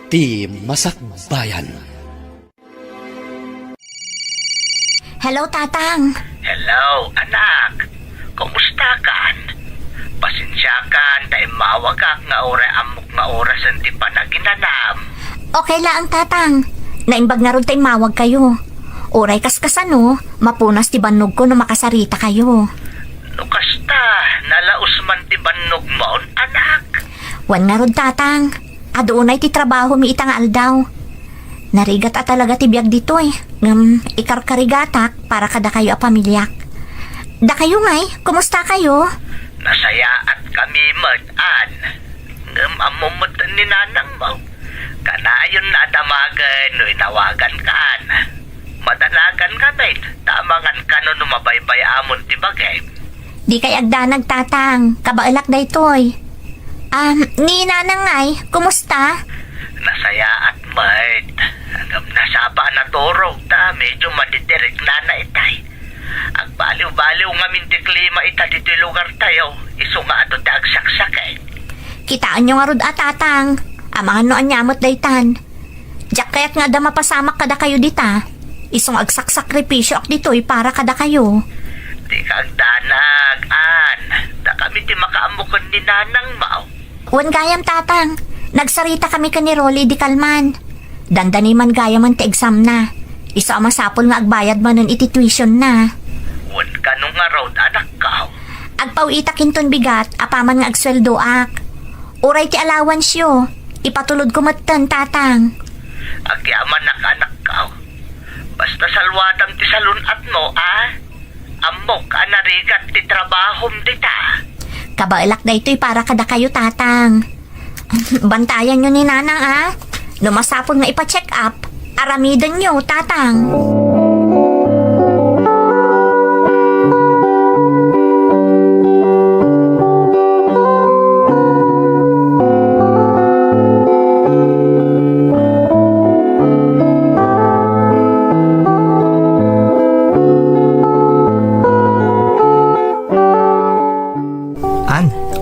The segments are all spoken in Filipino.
ti Masakbayan. Hello, Tatang. Hello, anak. Kumusta kan? Pasensya kan, dahil mawagak nga amok nga oras hindi pa naginanam. Okay lang, Tatang. Naimbag na ron tayo mawag kayo. Oray kaskasan no, mapunas ti banog ko no makasarita kayo. Nukasta, nalaos man ti banog maon, anak. Wan nga ron, Tatang. Adoonay ti trabaho mi itang aldaw. Narigat at talaga ti biyag dito eh. Ikarkarigatak para kada kayo a pamilyak. Da kayo ngay, kumusta kayo? Nasaya at kami mag-an. Amumot ni nanang mo. Kanayon na damagan no inawagan kaan. Madanagan ka bet, tamangan ka no numabaybay amon ti bagay. Di kay agdanag, Tatang. Kabailak da itoy. Ni nanang ngay, kumusta? Nasaya at mait. Hanggang nasaba na turog ta, medyo maditirik na itay. Agbaliw-baliw nga minti klima ita dito lugar tayo. Iso nga ato ta agsaksakay. Kitaan nyo nga rod Tatang. Amangan no anyamot daytan. Diyak kaya't nga da mapasamak kada kayo dita. Isong agsaksakripisyo ak dito'y para kada kayo. Di kag danag, an. Da kami ti makaamukon ni nanang mao. Wan gayam, Tatang. Nagsarita kami ka ni Rolly di Kalman. Dandani man gayaman ti exam na. Isa masapol nga agbayad man nun iti tuition na. Wan ka nung nga road anak ka. Agpawita kinton bigat, apaman nga agsweldo ak. Uray ti allowance yo. Ipatulod ko matan, Tatang. Agyaman anak ka. Basta salwadam ti salunat mo, Amok ka narigat ti trabahom dita. Kabailak da ito'y para kada kayo, Tatang. Bantayan nyo ni Nanang, Lumasapon nga ipa-check up. Aramidan nyo, Tatang.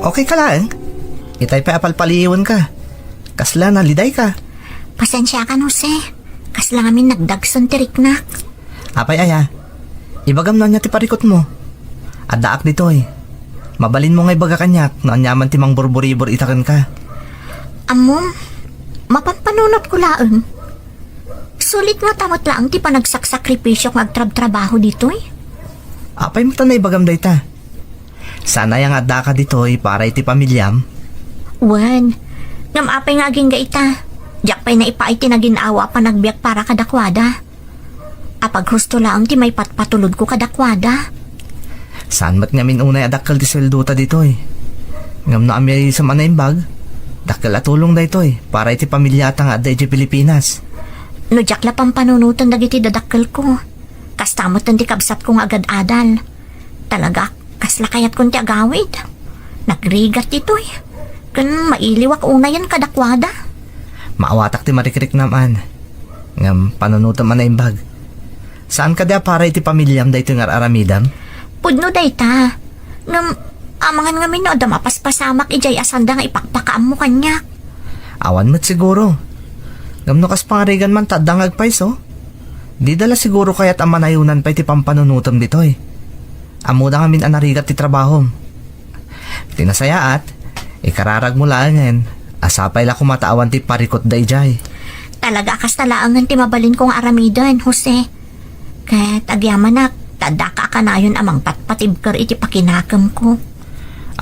Okay ka lang? Itay pa apalpaliwan ka. Kasla na liday ka. Pasensya ka, Jose. Kasla amin nagdagson tirik na. Apay aya. Ibagam na niya ti parikot mo. Adaak dito eh. Mabalin mo nga ibaga kanyak na anyaman ti mang burburibor itakan ka. Amom, mapampanunot ko laang. Sulit nga tamot laang ti panagsakripisyo ng agtrab-trabaho dito eh. Apay mo ta na ibagam day ta. Sana yung adda ka dito para iti pamilyam. Wan, namapay nga aging gaita. Diyak pa'y naipay tinaginawa pa nagbiyak para kadakwada. Apag husto lang ti may patpatulod ko kadakwada. Saan mat ngamin unay adakal ti sweldo ta dito eh. Ngam na amay sa manaimbag. Dakal atulong da ito para iti pamilyata nga adda iti Pilipinas. No diyak la pampanunutan dagiti dadakal ko. Kastamot ti kabsat kong agad-adal. Talaga, kasla kayat kong ti agawid. Nagrigat ito eh. Kan mailiwak una yan kadakwada. Maawatak ti marikrik naman. Ngam panunutan man na imbag. Saan ka da para iti pamilyam da ito nga aramidam? Pudno dayta. Ngam amangan ngamin no da mapaspasamak ijay asanda nga ipakpakaam mo kanya. Awan mo't siguro. Ngam no kas pangarigan man tadang agpaiso. Di dala siguro kaya't amanayunan pa iti pampanunutam dito eh. Amuda ngamin anarigat ti trabaho. Tinasayaat, ikararag mo lang asapay la kumatawan ti parikot da ijay. Talaga akas talaangan ti mabalin kong aramidan, Jose. Kat agyaman tada ka kanayon amang patpatibker iti pakinakam ko.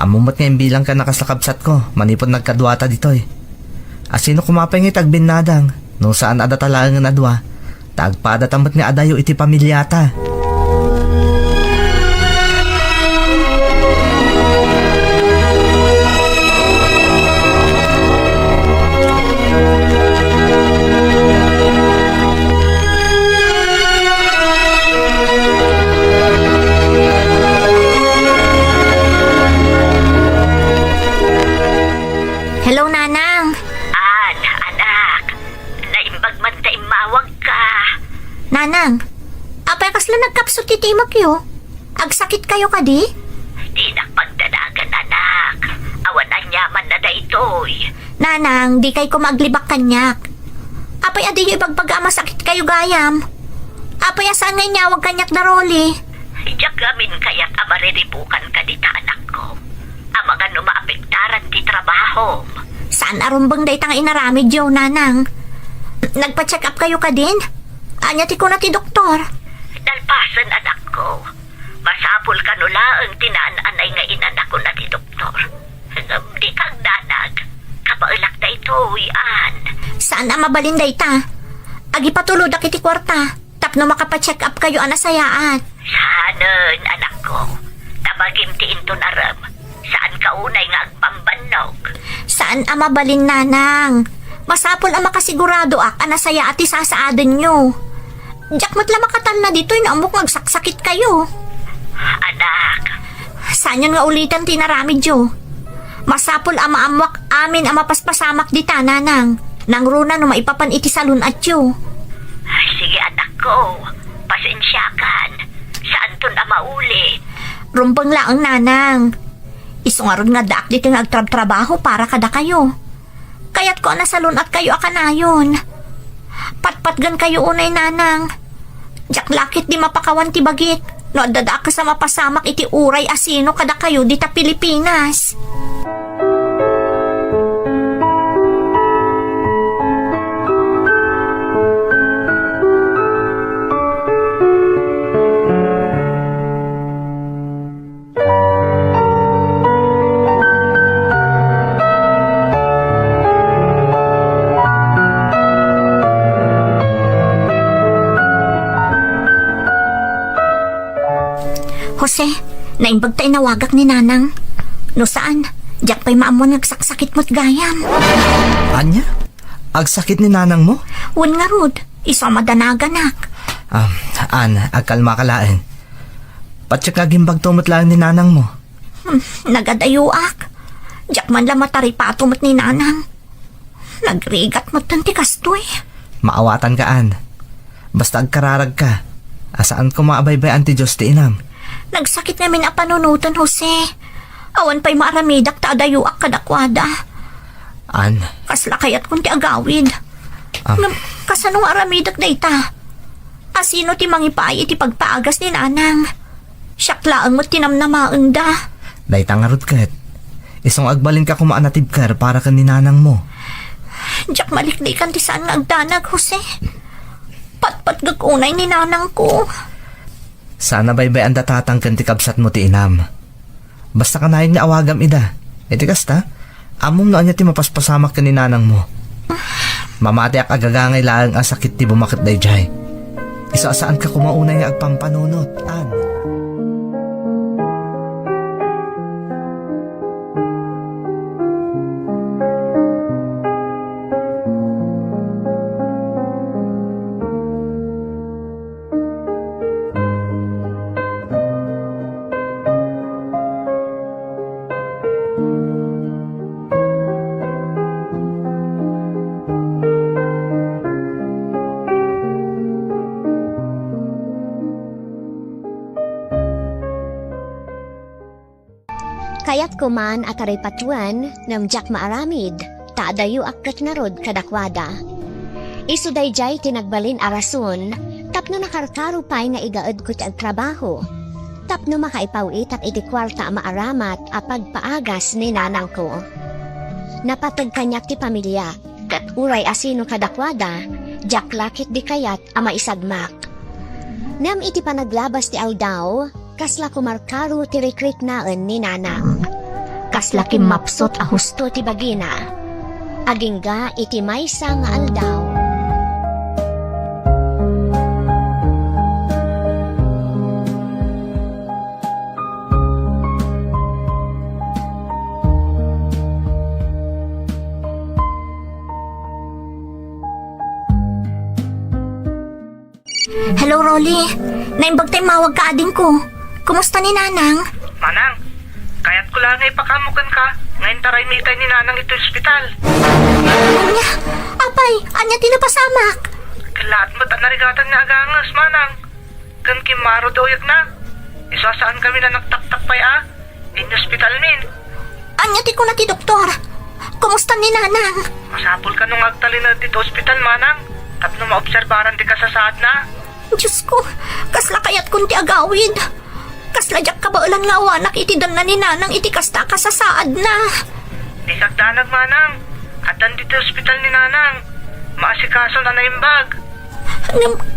Amumot nga bilang ka nakaslakabsat ko, manipod nagkadwata dito eh. Asino kumapay nga tagbinadang, no saan ada talagang adwa, tagpadatamot nga adayo iti pamilyata. Hello, Nanang. Anak, naimbag man ta imawag ka. Nanang, apay kasla nagkapsot ti timak yo. Agsakit kayo kadi? Di nakpagdanagan, anak. Awan ang yaman na da ito'y. Nanang, di kay ko maglibak kanyak. Apay adi yung ibagbag masakit kayo gayam. Apay asaan ngay niya, wag kanyak na Rolly. Iyak gamin kaya't amariribukan ka dita anak ko. Amagan maapektaran ti trabaho. Saan arumbang day tang inaramid yo, nanang? Nagpa-check up kayo ka din? Anya ti ko na ti doktor. Dalpasan anak ko. Masapul ka nula ang tinaan-anay nga inanak ko na ti doktor. Di kang danag. Kapailak na ito, iyan. Saan na mabalin day ta? Agi patulod akiti kwarta. Tapno makapa-check up kayo anasayaat. Saanan, anak ko. Tabagim ti into naram. Saan ka unay nga agpambanog? Saan ang mabalin, nanang? Masapol ang makasigurado anasaya at isasaadan nyo. Diyak matla makatan na dito yung amok magsaksakit kayo. Anak, Saan yun nga ulitan tinaramid yo? Masapol ang maamwak amin ang mapaspasamak dita, nanang. Nang runa no maipapan iti salun at yo. ay, sige anak ko. Pasensyakan. Saan to na mauli? Rumbang laang, nanang. Isungarod nga daak dito nga agtrab-trabaho para kada kayo. Kaya't ko nasalun at kayo akanayon. Patpatgan kayo unay, nanang. Diyak lakit di mapakawan ti bagit. No dadaak ka sa mapasamak iti uray asino kada kayo dita Pilipinas. Jose, naimbag tayo nawagak ni nanang. No saan? Diyak pa'y maamon nagsaksakit mo't gayam. Anya? Agsakit ni nanang mo? Wan nga rod, iso madanaganak. Agkalma ka lain. Patsyak nga gimbag tumot lang ni nanang mo. Nagadayuak. Diyak man lang mataripato mo't ni nanang. Nagrigat mo't tanti kastoy. Maawatan ka, An. Basta agkararag ka. Asaan ko maabaybay anti Diyos ti inam? Nagsakit namin ang panunutan, Jose. Awan pa'y maaramidak ta adayuak kadakwada. An, Kasla kayat kung ti agawid. Kasanong aramidak na ita? Asino ti mangipay iti pagpaagas ni nanang? Siyaklaan mo tinamnamaan da. daytang arot kat. Isong agbalin ka kumaanatib kar para ka ni nanang mo. Diyak maliklikan ti saan nga agdanag, Jose. Patpat gagunay ni nanang ko. Sana baybay ang datatang kanti kabsat mo ti inam. Basta ka nahing naawagam ida. Iti kasta, amom na anya ti mapaspasamak ka ni nanang mo. Mamati ak agagangay laang asakit ti bumakit dayjay. Isaasaan ka kumaunay nga agpampanunot, An. Kayat kuman at aripatuan ng Jack maaramid, taadayo akkat na rod kadakwada. Isuday jay tinagbalin arason, tapno nakarkaro pa'y nga igaad ko ti agtrabaho. Tapno makaipawit at iti kwarta maaramat a pagpaagas ni nanang ko. Napatag kanyak ti pamilya, kat uray asino kadakwada, Jack lakit di kayat a maisagmak. Nam iti panaglabas ti aldaw, kasla kumarkaro ti recruit naan ni nanang. Kasla kimapsot a husto ti bagina. Agingga iti maysa nga aldaw. Hello, Rolly. Naimbag tayo mawag ka ading ko. Kumusta ni nanang? Manang, kaya't ko lang ay pakamukan ka. Ngayon taray mitay ni nanang ito ospital. Anya, apay, anya tinapasamak. Kalaat mo't narigatan nga agangas, manang. Kan kimaro doyag na. Isasaan kami na nagtaktak pa'y in ospital min. Anya ti ko na ti doktor. Kumusta ni nanang? Masapol ka nung agtali na dito ospital, manang. Tapno maobserbaran di ka sa saad na. Diyos ko, kasla kayat kunti agawid. Kasla jak ka ba ulan nga awanak itidan na ni nanang iti kasta ka sa saad na. Di kagdanag manang. At dito ospital ni nanang. Maasikaso na naimbag.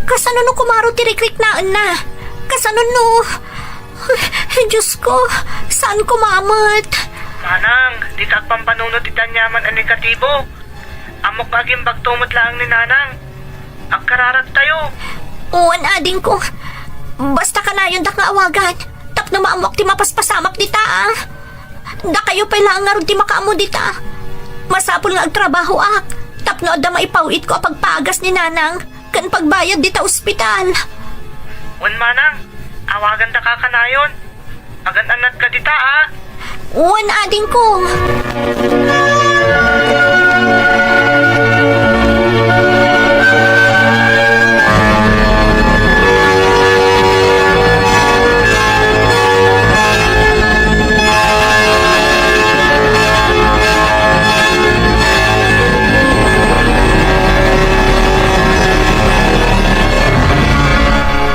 Kasano no kumaro tirikrik naan na? Kasano no? Diyos ko, saan kumamat? Manang, di kagpampanunod itanyaman ang negatibo. Amok aging bagtumot lang ni nanang. Agkararag tayo. Uwan ading ko. Basta ka na yun dak nga awagan. Tapno maamok ti mapaspasamak dita ah. Da kayo pala nga ron ti makaamo dita. Masapol nga agtrabaho ak. Tapno ada maipawit ko apagpagas ni nanang. Kan pagbayad dita ospital. Wan manang, awagan da ka kanayon. Agan anad ka dita ah. Uwan ading ko.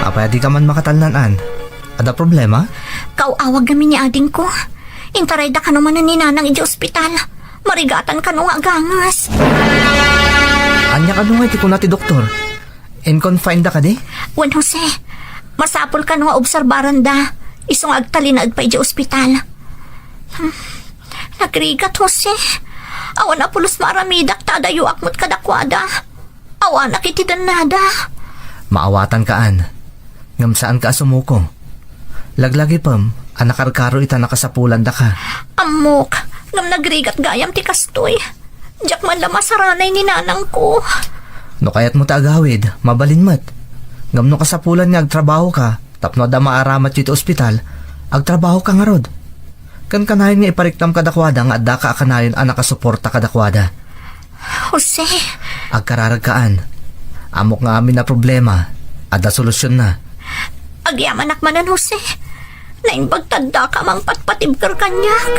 Apay di ka man makatalnanan. Ada problema? Kauawag kami ni ading ko. Intaray da ka naman na ni nanang iti ospital. Marigatan ka nung agangas. Anya ka nung iti ko na ti doktor. In-confine da ka di? Wan Jose, masapol ka nung obserbaran da. Isong agtalinaag pa iti ospital. Nagrigat Jose. Awan na pulos maramidak tadayo akmot kadakwada. Awan na kitidan nada. Maawatan kaan. Ngam saan ka sumuko? Laglagi pam, anakarkaro ita nakasapulan da ka. Amok, ngam nagrigat gayam ti kastoy. Diyak man lama saranay ni nanang ko. No kayat mo taagawid, mabalin mat. Ngam no kasapulan nga agtrabaho ka, tapno da maaramat iti ospital, agtrabaho ka nga rod. Kan kanayon nga ipariktam kadakwada nga adda ka akanayon ang nakasuporta kadakwada. Jose, Agkararag kaan. Amok nga amin na problema, ada solusyon na. agyaman akmanan Jose. Naimbagtanda ka mang patpatibkar kanyak.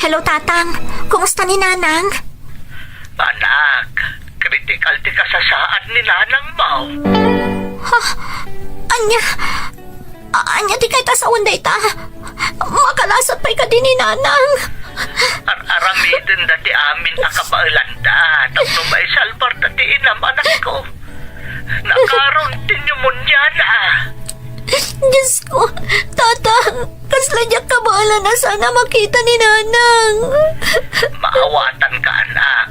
Hello, Tatang. Kumusta ni Nanang? Anak, critical di ka sa saad ni nanang mo. Anya di kay ta sa unday ta. Makalasat pa'y ka din ni Nanang. Aramidin dati amin akabailanda. Tapno may salbar dati inam anak ko. Nakaroon din yung munya na. Diyos ko, Tatang, kasladyak ka bahala na sana makita ni Nanang. Maawatan ka anak.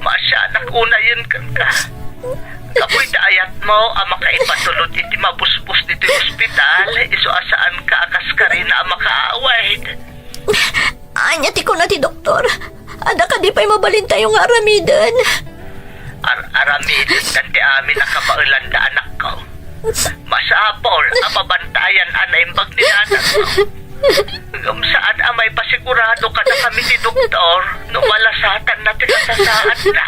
Masyanak una yun ka. Kapoy daayat mo ang makaipatulot iti mabuspos dito ospital. Iso asaan ka akas ka rin na makaawait. Anya ti ko na ti doktor. Ada ka di pa'y mabalin tayong aramidan. Aramidin dati amin akabailanda anak ko. Masapol ang mabantayan anaimbag ni nanang mo. Ngam saan amay pasigurado ka na kami ni doktor no malasatan natin sa saad na.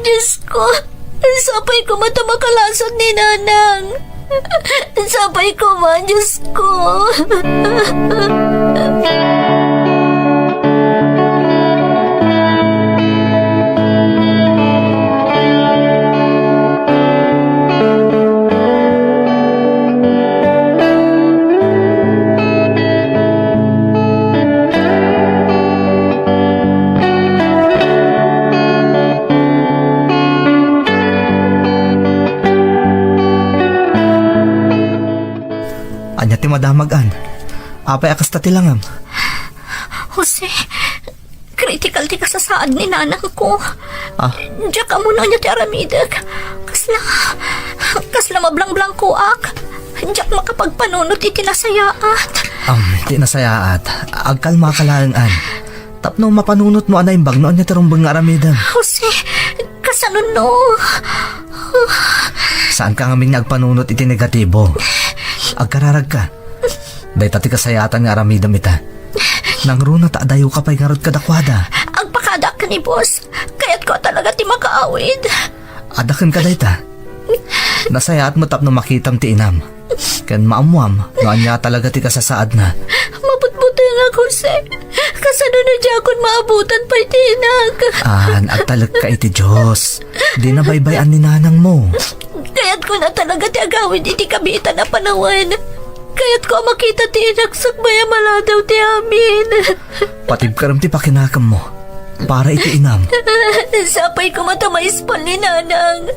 Diyos ko, sabay ko mata makalasot ni Nanang. Sabay ko man, Diyos ko. Anya ti madamagan. Apay akas tatilangam. Jose, critical ti kasasaad ni Nanang ko. Ah, Diyak ka muna niya ti aramidag. Kasla mablang-blang ko ak. Diyak makapagpanunot iti nasayaat. di nasayaat. Agkalma ka lang an. Tapno mapanunot mo anay imbag no anya tirumbang nga aramidam. Jose, kasano no? Saan ka ngaming nagpanunot iti negatibo? Agkararag ka. Day tati kasayatan nga aramidam ita. Nang runa taadayo ka pa'y ngarod kadakwada. Agpakadak ka ni boss. Kaya't ko talaga ti makaawid. Adakan ka dayta. Nasayaat mo tapno makitam ti inam. Ken maamwam, no anya talaga ti kasasaad na. Mabutbuti nga, Jose. Kasano na di akong maabutan pa'y tinag. Agtalag ka iti Diyos. Di na baybayan ni nanang mo. Kaya't ko na talaga ti agawid iti kabita na panawan. Kaya't ko makita ti inagsak maya maladaw ti amin. Patib karam ti pakinakam mo. Para iti inam. Sapay ko matamaispal ni nanang.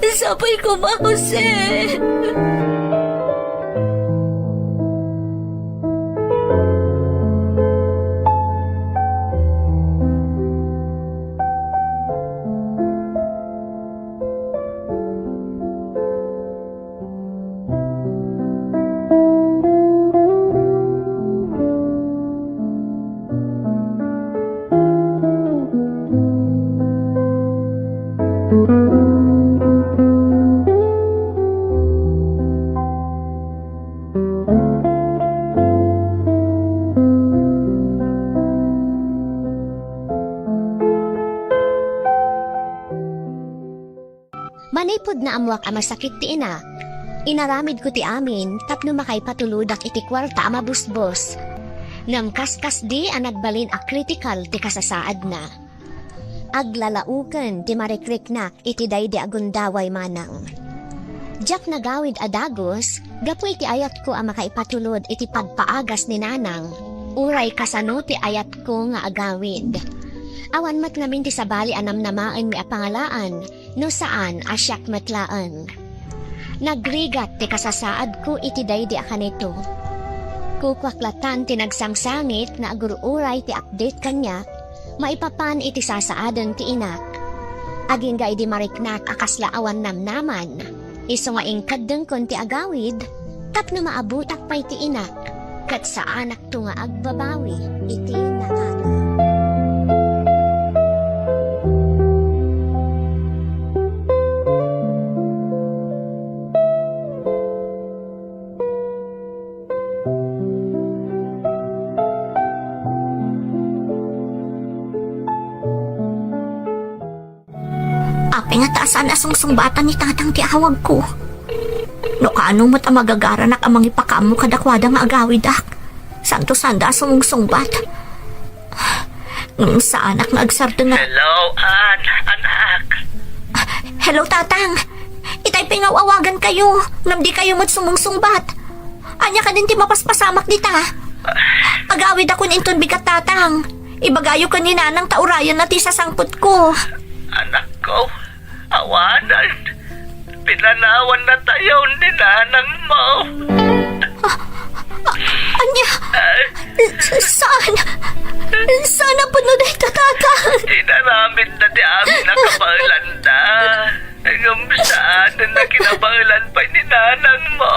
Sapay ko ma, Jose. Manipod na amwak ang masakit ti ina. Inaramid ko ti amin tapno makay patuludak iti kwarta ama busbos. Namkaskas di ang nagbalin a critical ti kasasaad na. Aglalauken ti marikriknak iti daydi agundaway manang. Diyak nagawid adagos, gapu iti ayat ko ang makaipatulod iti pagpaagas ni nanang. Uray kasano ti ayat ko nga agawid. Awan mat namin ti sabali anam namaan mi apangalaan, no saan asyak matlaan. Nagrigat ti kasasaad ko iti daydi akanito. Kukwaklatan ti nagsangsangit na agururay ti update kanya, maipapan iti sasaadan ti inak. Aging ga idi mariknak akasla awan namnaman, iso nga ingkadeng kon ti agawid, tapno maabutak pa'y ti inak, kat sa anak to nga agbabawi iti nakaka. Apay nga taasan asungsungbatan ni tatang ti awag ko. No kaano mo't ang magagaranak ang mga ipakamo kadakwada nga agawid ak. Santo sanda asungsungbat. Nung sa anak nga agsardo nga. Hello, anak. Hello tatang. Itay pingawawagan kayo. Ngam di kayo mo't sumungsungbat. Anya ka din ti mapaspasamak dita. Agawid ako ninton bigat tatang. Ibagayo ka ni nanang taurayan na ti sasangput ko. Anak ko, awanan. Pinanawan na tayo ni nanang mo. Anya? Saan? Saan ang puno na ito, tatang? Inaramid na di amin nakabailanda. Hanggang saan na kinabailan pa ni nanang mo.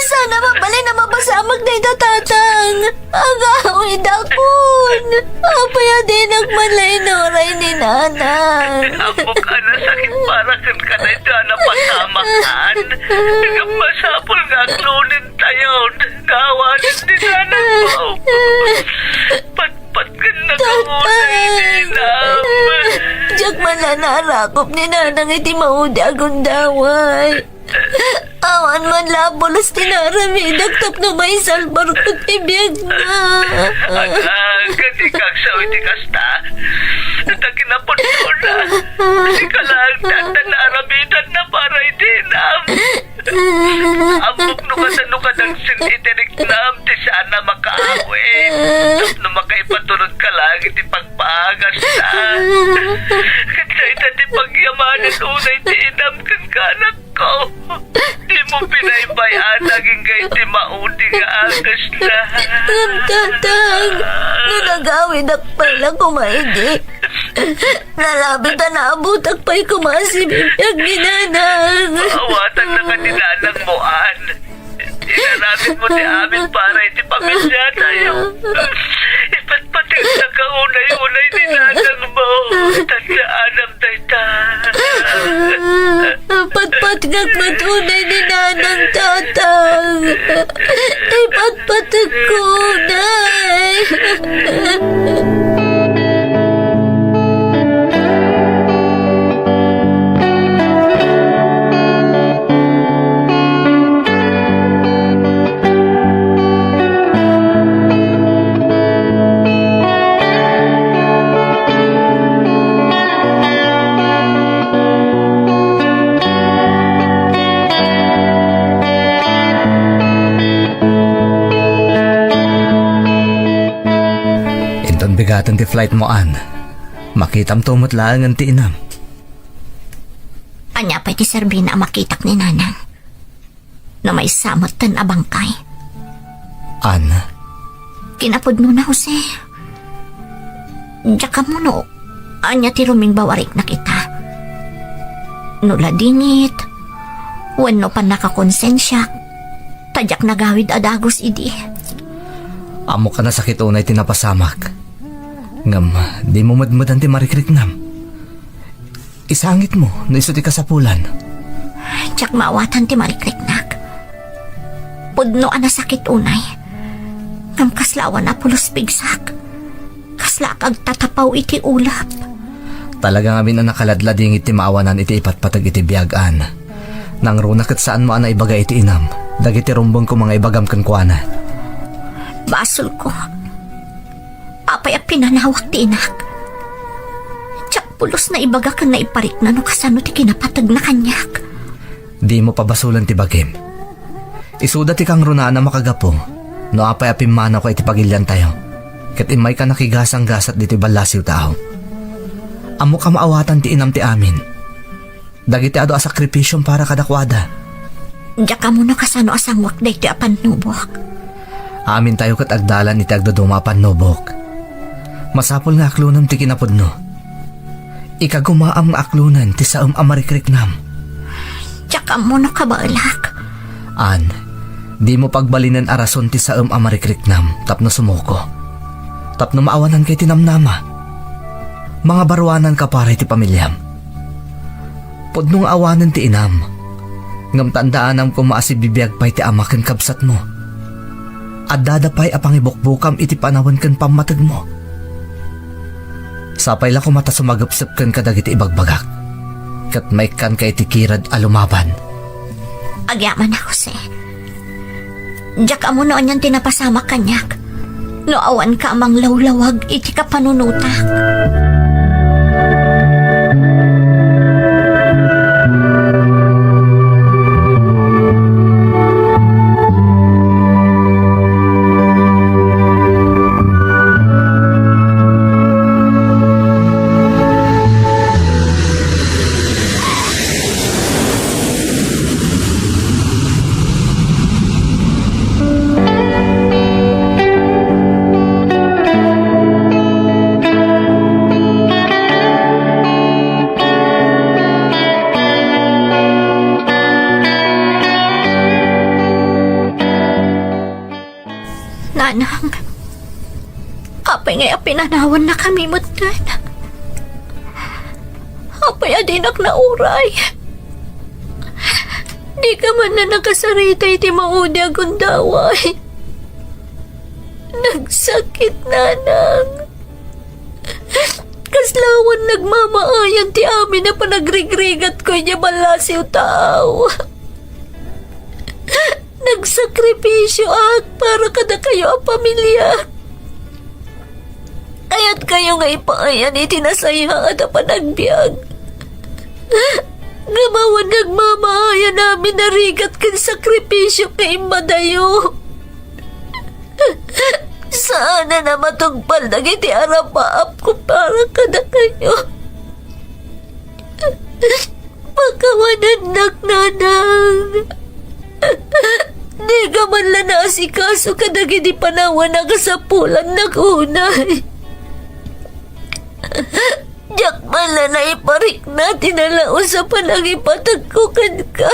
Sana mabali na mabasamag na ito, tatang. Agawid akon. Apaya din nagmalay noray ni nanang. Amo ka na sakit para ka na ito na pasamakan. Hanggang masapol nga klunin tayo. Gawanin ni nanang mo. Patpat ka na kamunay ni nanang. Diyak mananarakop ni nanang iti maudi agundaway. Awan man labolas tinaramidag tapno may salbar ko tibiyag na. Kasi kaksaw iti kasta. Takinapon ko na. Kasi kalang tatanaramidan na para itinam. Amok no kasano ka ng sinitirik nam ti sana makaawin. Tapno makaipatulod ka lang iti pagpaagas na. Kasi ita ti pagyamanin unay ti inam kan kanak ko. Di mo pinaybayan naging kay ti maudi nga agas na. Tatang, nagagawid ak pala kumaidi. Nalabit na abutak pa'y kumasibiyag ni nanang. Maawatan na ka ni nanang mo, An. Inaramit mo ti amin para iti pamilya tayo. Ipatpating na kaunay-unay ni nanang mo. Tandaan tayo ta. Patpatgag matunay ni nanang tatang. Ipatpatag ko, nay. Bigatan ti flight mo, An. Makitam tumot lang ang ti inam. Anya pa ti Serbina makitak ni nanang. Na may samot tan abangkay. An, Kinapod no na, Jose. Diyak mo no. Anya ti ruming bawarik na kita. Nula dingit. Wano pa nakakonsensya. Tadyak nagawid adagos idi. amo ka na sakit unay tinapasamak. Ngam, di mo madmadan ti marikrik nam. Isangit mo, no iso ti kasapulan. Diyak maawatan ti marikriknak. Pudno ana sakit unay. Ngam kaslawan na pulos bigsak. Kasla kag tatapaw iti ulap. Talaga nga na nakaladlading iti maawanan iti ipatpatag iti biyagaan. Nang runak at saan mo ana ibaga iti inam. Dagiti rumbong ko mga ibagam kang kuana. Basol ko. Papay a pinanawak ti inak. Tsak pulos na ibaga kan na iparik na no kasano ti kinapatag na kanyak. Di mo pabasulan ti bagim. Isuda ti kang runa na makagapo. No apay apim manaw ko iti pagilyan tayo. Kat imay ka nakigasang gasat diti balasiw tao. Amo ka maawatan ti inam ti amin. Dagiti ado a sakripisyong para kadakwada. Diyak ka muna kasano asangwak day ti apan nubok. Amin tayo kat agdalan iti agdudumapan nobok. Masapol nga aklunan ti kinapudno. Ikagumaam nga aklunan ti saum amarikrik nam. Diyak ka muna kabalak. An, di mo pagbalinan arason ti saum amarikrik nam tapno sumuko. Tapno maawanan kay tinamnama. Mga barwanan ka para iti pamilyam. Pudnong awanan ti inam. Ngam tandaanam kung maasibibiyag pa'y ti amakan kabsat mo. At dadapay apang ibukbukam iti panawan kan pamatag mo. Sapay lang kumata sumagapsap kan kadagiti ibagbagak. Kat may kan kay tikirad alumaban. Agyaman ako, Jose. Diyak ka muna onyan tinapasama kanyak. No awan ka amang lawlawag iti ka panunutak. Nanang, apay nga pinanawan na kami mutan. Apay adinak na uray. Di ka man na nakasaritay ti maudi akong daway. Nagsakit, nanang. Kaslawan nagmamaayan ti amin na panagrigrigat ko niya balasiw tao. Nagsakripisyo para kada kayo ang pamilya. Kaya't kayo nga ipaayan itinasaya at panagbiag. Ngamawan nagmamahaya namin narigat kan sakripisyo kay Madayo. Sana na matugpal na iti arapaap ko para kada kayo. Pagkawanan nanang. Di ka man lang naasikaso kadagi di panawan na kasapulan nag-unay. Diyak man lang na iparik natin na lao sa panagipatagkukan ka.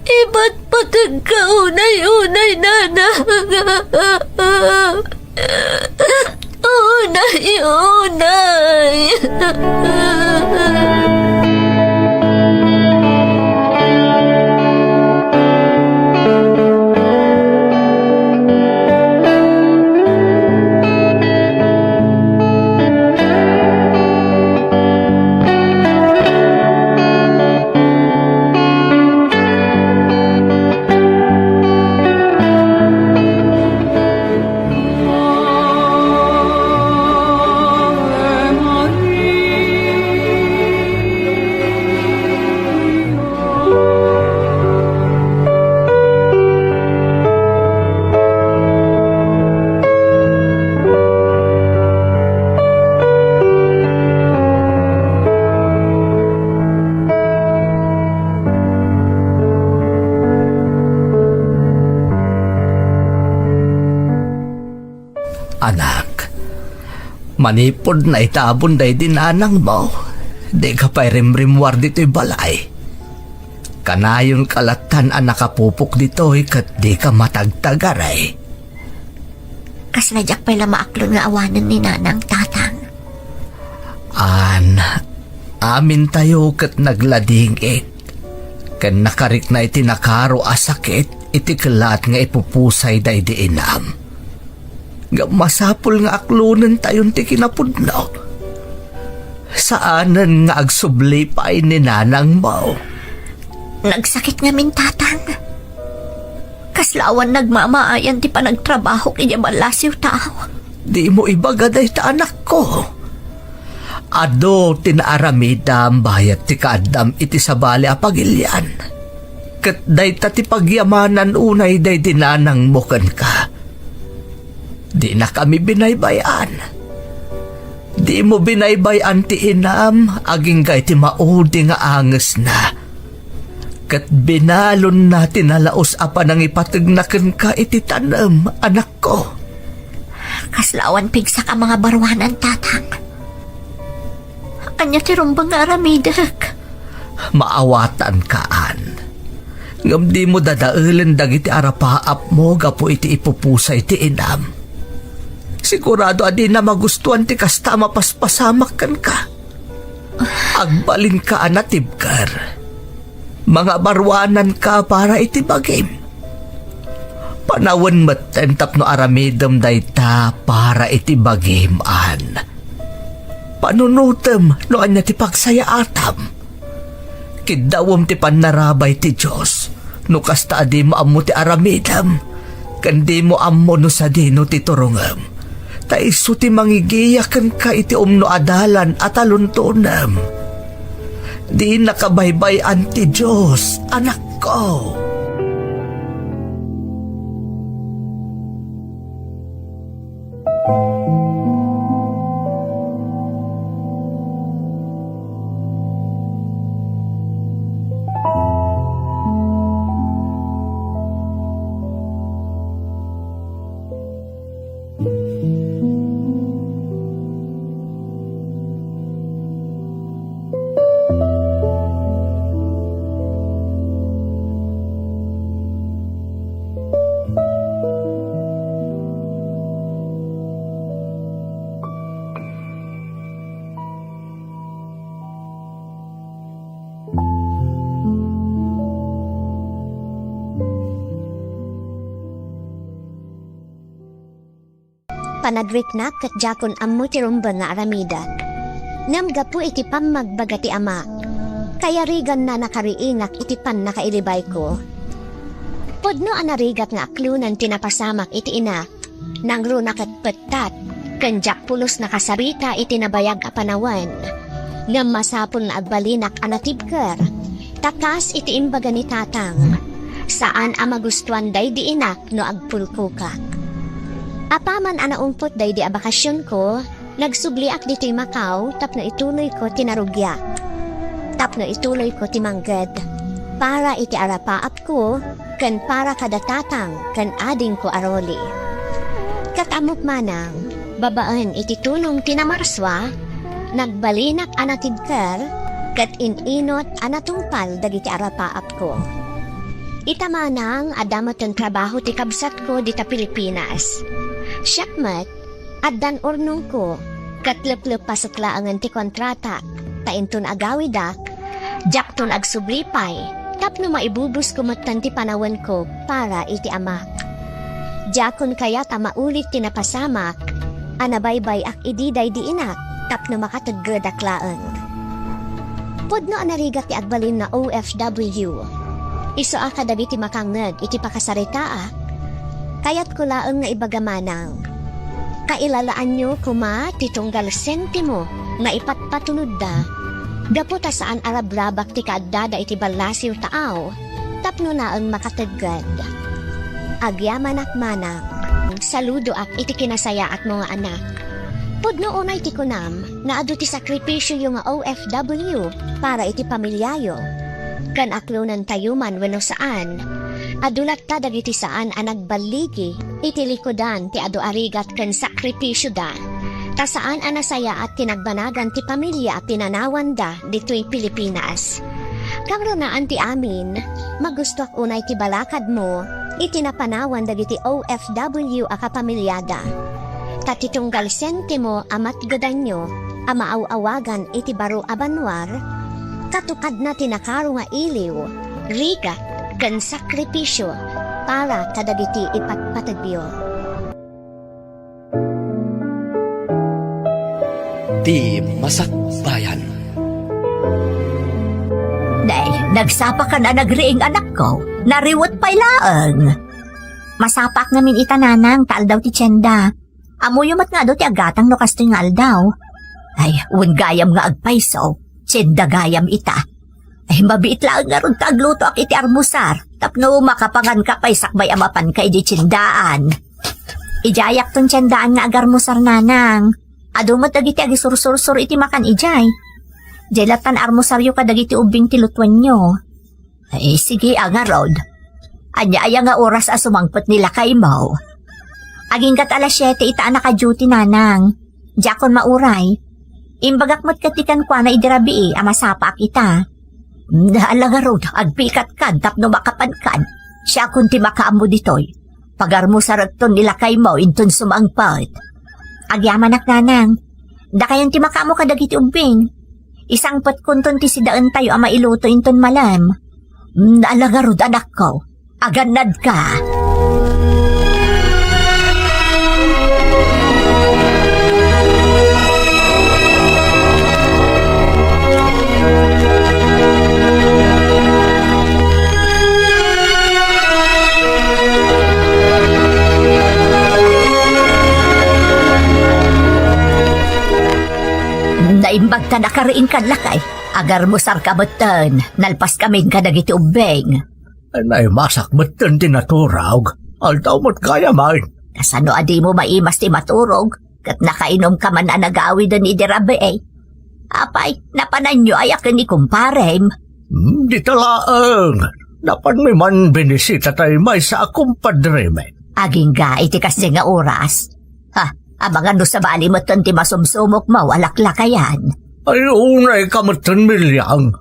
Iba't patag ka unay-unay, nanang. Unay-unay. anak. Manipod na itabon day dinanang mo. Di ka pa'y rimrimwar dito'y balay. Kanayon kalatan ang nakapupok dito'y kat di ka matagtagaray. Kasladyak pa'y lamaaklon nga awanan ni nanang tatang. Amin tayo kat nagladingit. Kan nakarik na itinakaro asakit, itikalat nga ipupusay day di inam. Nga masapul nga aklunan tayon ti kinapudno. Saanan nga agsubli pa'y ni nanang mo? Nagsakit nga min tatang. Kaslawan nagmamaayan ti panagtrabaho kanya balasiw tao. Di mo ibagaday ta anak ko. Ado tinaaramidam bayat ti kaadam iti sabali apagilyan. Kat day ta ti pagyamanan unay day dinanang mokan ka. Di na kami binaybayan. Di mo binaybayan ti inam aging gay ti maudi nga anges na. Kat binalon na tinalaos apa nang ipatagnakan ka iti tanam anak ko. Kaslawan pigsa ka mga barwanan tatang. Kanya ti rumbang nga aramidak. Maawatan kaan. Ngam di mo dadaulan dagiti arapaap mo gapo iti ipupusay ti inam. Sigurado adi na magustuhan ti kasta mapaspasamakan ka. Agbalin ka anatibkar. Mga barwanan ka para iti bagim. Panawan matentap no aramidam dayta para iti bagiman. Panunutem no anya ti pagsayaatam. Kidawam ti panarabay ti Diyos no kasta adi mo ammo ti aramidam. Kandi mo ammo no sa dino ti turungam. Taiso ti mangigiyakan ka iti umno adalan at aluntunam. Di nakabaybayan ti Diyos, anak ko. Panagriknak kat jakon ammo ti rumba nga aramida. Namga po iti pamagbaga ti ama. Kaya rigan na nakariingak iti pan nakailibay ko. Podno anarigat nga aklunan tinapasamak iti ina. Nangro nakat petat. Kanjak pulos nakasarita iti nabayag a panawan. Ngam masapon na agbalinak anatibker. Takas iti imbaga ni tatang. Saan amagustuan day di inak no agpulkukak. Apaman anaungpot day di abakasyon ko, nagsubliak dito'y Macau tapno ituloy ko tinarugyak. Tapno ituloy ko timanggad. Para iti arapaap ko, kan para kadatatang, kan ading ko aroli. Katamok manang, babaan iti tunong tinamarswa, nagbalinak anatibker, kat ininot anatungpal dagiti arapaap ko. Itamanang adamat ang trabaho ti kabsat ko dita Pilipinas. Siyakmat, addan ornong ko, katleplep pasatlaangan ti kontrata, tainton agawidak, jakton agsublipay, tapno maibubus ko matan ti panawan ko para iti amak. Jakon kaya tamaulit ti napasamak, anabaybay ak ididay di inak, tapno makatagradaklaan. Podno anarigat ti agbalin na OFW. Iso akadabi ti makangad iti pakasaritaa, kayat ko laeng nga ibagamanang. Kailalaan nyo kuma titunggal sentimo nga ipatpatulod da. Gaputa saan arabrabak ti kaadada iti balasiw taaw, tapno naeng makatagad. Agyaman ak manang, saludo ak iti kinasaya at mga anak. Podno unay ti kunam, nga adu ti sakripisyo yung OFW para iti pamilyayo. Kan aklunan tayuman wano saan, Adulat ta dagiti saan ang nagbaligi, iti likodan ti adu arigat ken sakripisyo da. Ta saan ang nasaya at tinagbanagan ti pamilya at pinanawan da dito'y Pilipinas. Kagrunaan ti amin, magusto ak unay ti balakad mo, itinapanawan dagiti OFW a kapamilyada. Tatitunggal sentimo amat gadanyo, amaaw-awagan iti baro abanwar, katukad na tinakaro nga iliw, rigat, ken sakripisyo, para kadagiti ipatpatagbiyo. Di Masakbayan. Day, nagsapa ka na nagriing anak ko. Nariwot pa'y laang. Masapak namin itananang taal daw ti tiyenda. Amuyumat nga daw ti agatang no kastingal daw. Ay, un gayam nga agpaiso. Tiyenda gayam ita. Ay, mabiit lang nga ron tagluto ak iti armusar. Tapno makapangan ka pa'y sakbay amapan ka iti tiyendaan. Ijayak ton tiyendaan nga agarmusar nanang. Adumat dagiti agisursur-sur iti makan ijay. Jelatan armusaryo ka dagiti ubing tilutwan nyo. Ay, sige, agarod. Anya nga oras asumangpot nila kay Mau. Aginggat alas 7 ita naka-duty nanang. Jakon mauray. Imbagak mo't katikan kwa na idirabi amasapak ita. Naalangarod, agpikat kan tapno makapan kan. Siya kunti makaamo ditoy. Pagarmusarot ton nila kay Mau inton sumangpot. Agyaman ak nanang. Da kayon ti makaamo ka dagiti ubing. Isang patkunton ti sidaan tayo ama iluto inton malam. Naalangarod anak ko. Aganad ka. Naimbag ka na kariin kan lakay. Agar mo sarkabutan, nalpas kami ka dagiti ubeng. Anay masak beton tinaturog. Altaw mo't kaya man. Kasano adi mo maimas ti maturog, kat nakainom ka man na nag-awi doon idirabe Apay, napanan nyo ayakin ni kumparem. Di talaang. Dapat may man binisita tayo may sa akong padreme. Aging ga, iti kasi nga oras. Ha, abangan do sa bali mo ti masumsumok mo, alaklakayan. Ay, unay kamatan milyang.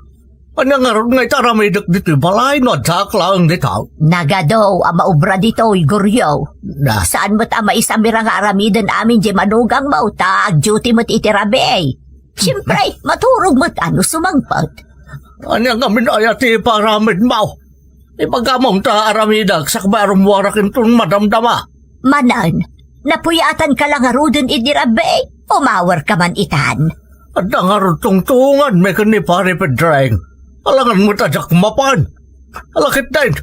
Anangarod ngay taramidak dito balay no adak lang dito. Nagadaw, ama ubra dito, Igoryo. Na, Saan mo't ama isamira nga aramidan amin di manugang mauta, ag-duty mo't itirabe Siyempre, maturog mo't ano sumangpot. anang amin ayati paramid mo. Ipagamong ta aramidak sa kabarong warakin ton madamdama. Manan, napuyatan ka lang arudon idirabe umawar ka man itan. At nangarod tungtungan may kanipari pedraeng. Alangan mo tadak mapan. Alakit din.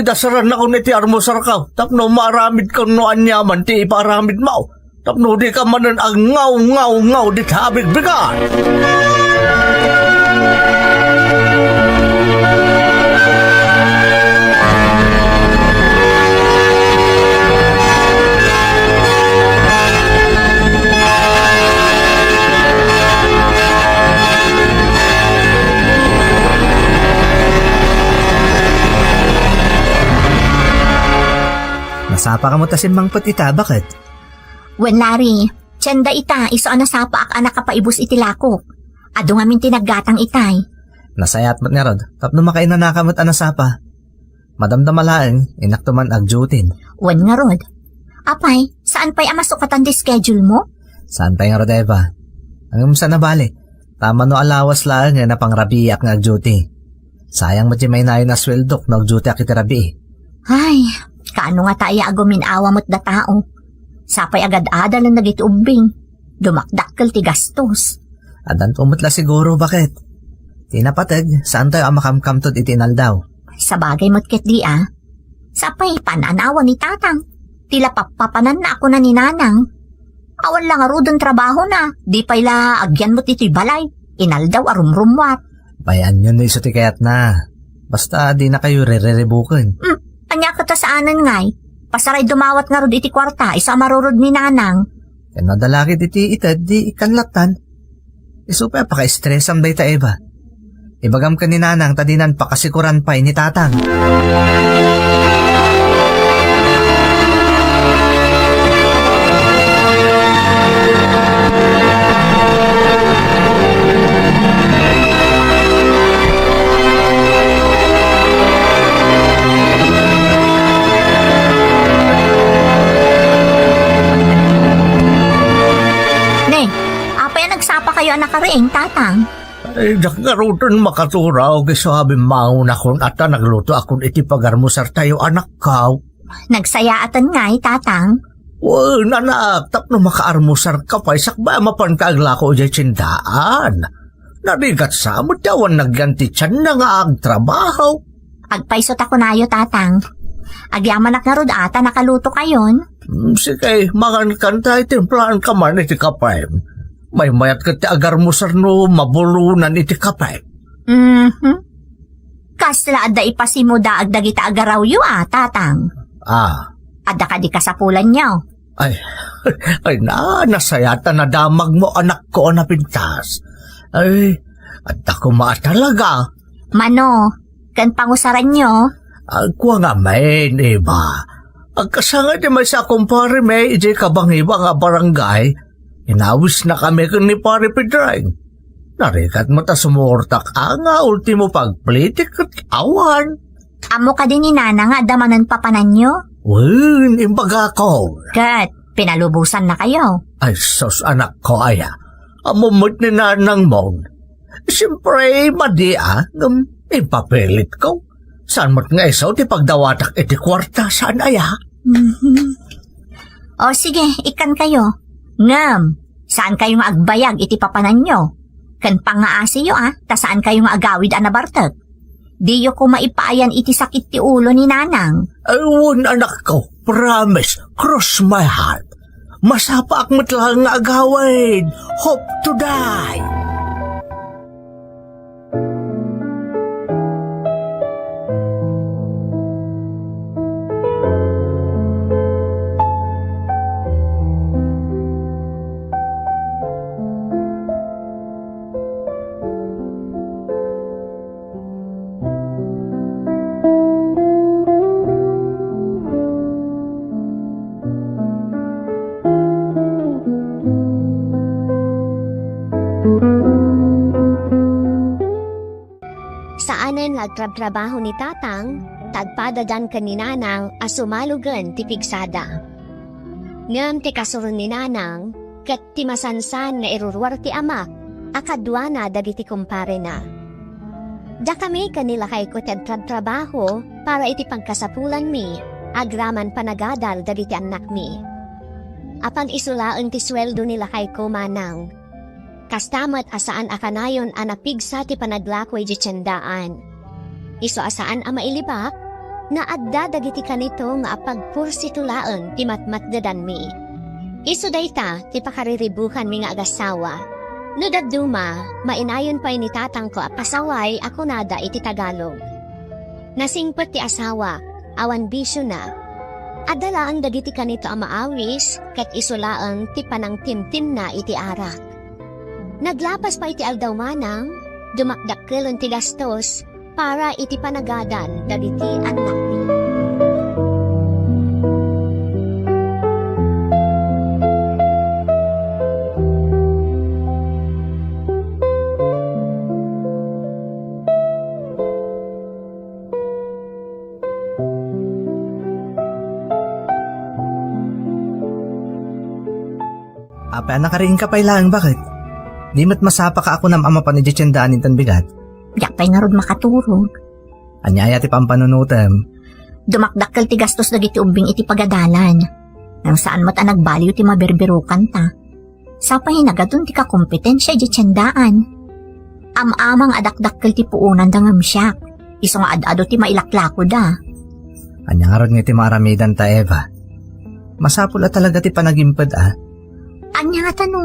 Dasaran ako ni ti armusar ka. Tapno maramid ka no anyaman ti iparamid mo. Tapno di ka manan ang ngaw di tabig bigan. Nasapa ka mo tasin mangpot ita, bakit? Wen Larry, tiyenda ita, iso anasapa ak anak kapaibus itilako. Ado ngamin tinaggatang itay. Nasayat mo't nga rod, tapno makain na nakamot anasapa. Madamdamalaan, inaktuman agjutin. Wen nga rod. Apay, saan pa'y amasukatan di schedule mo? Saan tayo nga rod, Eva? Ang umusta na bali? Tama no alawas lang nga na pangrabiak nga agjuti. Sayang mo di may nayo na sweldok na agjuti ak itirabi. Ay, kaano nga tayo aguminawa mo't da tao? Sapay agad adal ang nagitubing. Dumakdakkel ti gastos. Adan pumutla siguro, bakit? Tinapatag, saan tayo amakamkamtod itinal daw? Sa bagay mo't ket di Sapay pananawa ni tatang. Tila papapanan na ako na ni nanang. Awan lang arudon trabaho na. Di pa'y la agyan mo't ito'y balay. Inal daw arumrumwat. Bayan yun na iso ti kayat na. Basta di na kayo re-rebukan. Anya ka ta saanan ngay. Pasaray dumawat nga rod iti kwarta, isa marurod ni nanang. Yan madalakit iti itad, di ikanlatan. Iso pa paka-stressam day ta, Eva. Ibagam ka ni nanang, tadinan pakasikuran pa ni tatang. Ita nakaraing, tatang. Ay, jak nga rutan makaturaw kay sabi mauna kon ata nagluto akon iti pagarmusar tayo anak kao. Nagsayaatan nga, tatang. Wan, anak, tapno makaarmusar ka pa, isak ba mapankaagla ko dyan tsindaan? Narigat sa mo tawan nagyanti tiyan na nga ang trabaho. Agpaisot ako nayo, tatang. Agyaman nga rod ata nakaluto kayon. Sige, mangan kanta itimplahan ka man iti kapay. May mayat ka ti agarmusar no mabulunan iti kapay. Kasla adda ipasimo da agdagita agaraw yu, tatang. Adda ka di kasapulan niyo. Ay, nasayata na damag mo anak ko na pintas. Ay, adda ko talaga. Mano, kan pangusaran niyo? Agwa nga main, iba. Agkasanga di may sa kumpare may iji kabang iba nga barangay. Inawis na kami ni pare Pedreng. Narikat mo ta sumurtak nga ultimo pagplitik at awan. Amo ka din ni Nana nga damanan papanan niyo? Win, imbaga ko. Kat, pinalubusan na kayo. Ay, sos anak ko aya. Amumot ni nanang mong. Siyempre, madia, ipapilit ko. Saan mo't nga isaw ti pagdawatak iti kwarta, saan aya? O sige, ikan kayo. Ngam, saan kayong agbayag iti papanan nyo? Kan pangaasi yo ta saan kayong agawid anabartag? Di yo ko maipaayan iti sakit ti ulo ni Nanang. Ayun anak ko, promise, cross my heart. Masapa akmat lang nga agawid. Hope to die. Saanen nagtrabaho ni Tatang, tagpadadan ka ni Nanang asumalugan ti pigsada. Ngam ti kasurun ni Nanang, kat ti masansan nga irurwar ti ama, akadwana dagiti kumpare na. Da kami kanila kay ko trabaho para iti pagkasapulan mi, agraman panagadal dagiti anak mi. Apan isulaang ti sweldo nila kay ko manang. Kastamat asaan akanayon anapigsa ti panaglakoy di tiyandaan. Iso asaan mailibak, na adda dagiti kanito nga apagpursitulaan ti matmatdadan mi. Iso dayta ti pakariribukan mi nga agasawa. No daduma, mainayon pa ni Tatang ko pasaway ako nada iti Tagalog. Nasingpet ti asawa, awan bisyo na. Adalaan dagiti kanito maawis, kat isulaan ti panangtimtim na iti arak. Naglapas pa iti aldaw manang, dumakdakkelon ti gastos para iti panagadan dagiti anak ni. Apa, nakariing ka pa ilang, bakit? Di mat masapa ka ako ng ama pa ni Jetsendaan tan bigat. Yakpay nga rod makaturog. Anyaya ti pampanunutem. Dumakdakkel ti gastos dagiti umbing iti pagadalan. Nang saan mat nagbaliw ti maberberukan ta. Sa pahinagadon ti kakompetensya Jetsendaan. Amamang adakdakkel ti puunan da ngam siya. Iso nga adado ti mailaklako da. Anya nga rod nga ti maramidan ta Eva. Masapula talaga ti panagimpad Anya nga tano.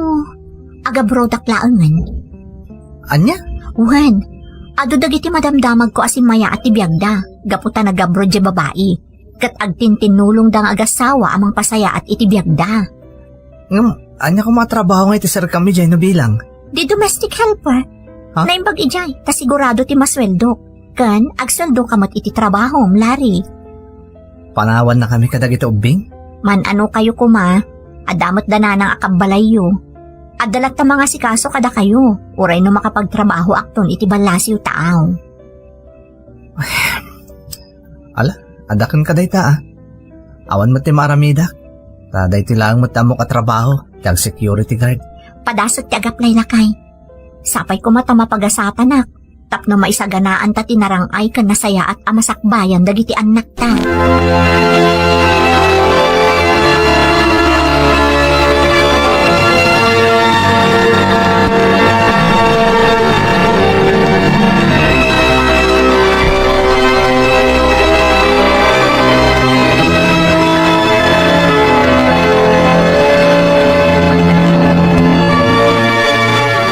Aga brodak laangan. Anya? Uhan, ado dagiti madamdamag ko asin maya at ibiyagda, gaputa nagabro di babae, kat agtintinulong dang agasawa amang pasaya at itibiyagda. Anya ko matrabaho nga iti sir kami dyan no bilang? Di domestic helper. Ha? Naimbag ijay, ta sigurado ti masweldo. Kan, agsweldo kamat iti trabaho, Lari. Panawan na kami kadag ito ubing? Man ano kayo kuma, adamot dana ng akabalayo. Adalat ta mga sikaso kada kayo, uray no makapagtrabaho akton iti balasiw taaw. Ala, adakan ka day ta Awan mo ti maramida. Taday ti lang mo tamo katrabaho, tiyag security guard. Padasot ti agaplay lakay. Sapay ko mata mapagasapanak. Tapno maisaganaan ta tinarangay ka nasaya at amasakbayan dagiti anak ta.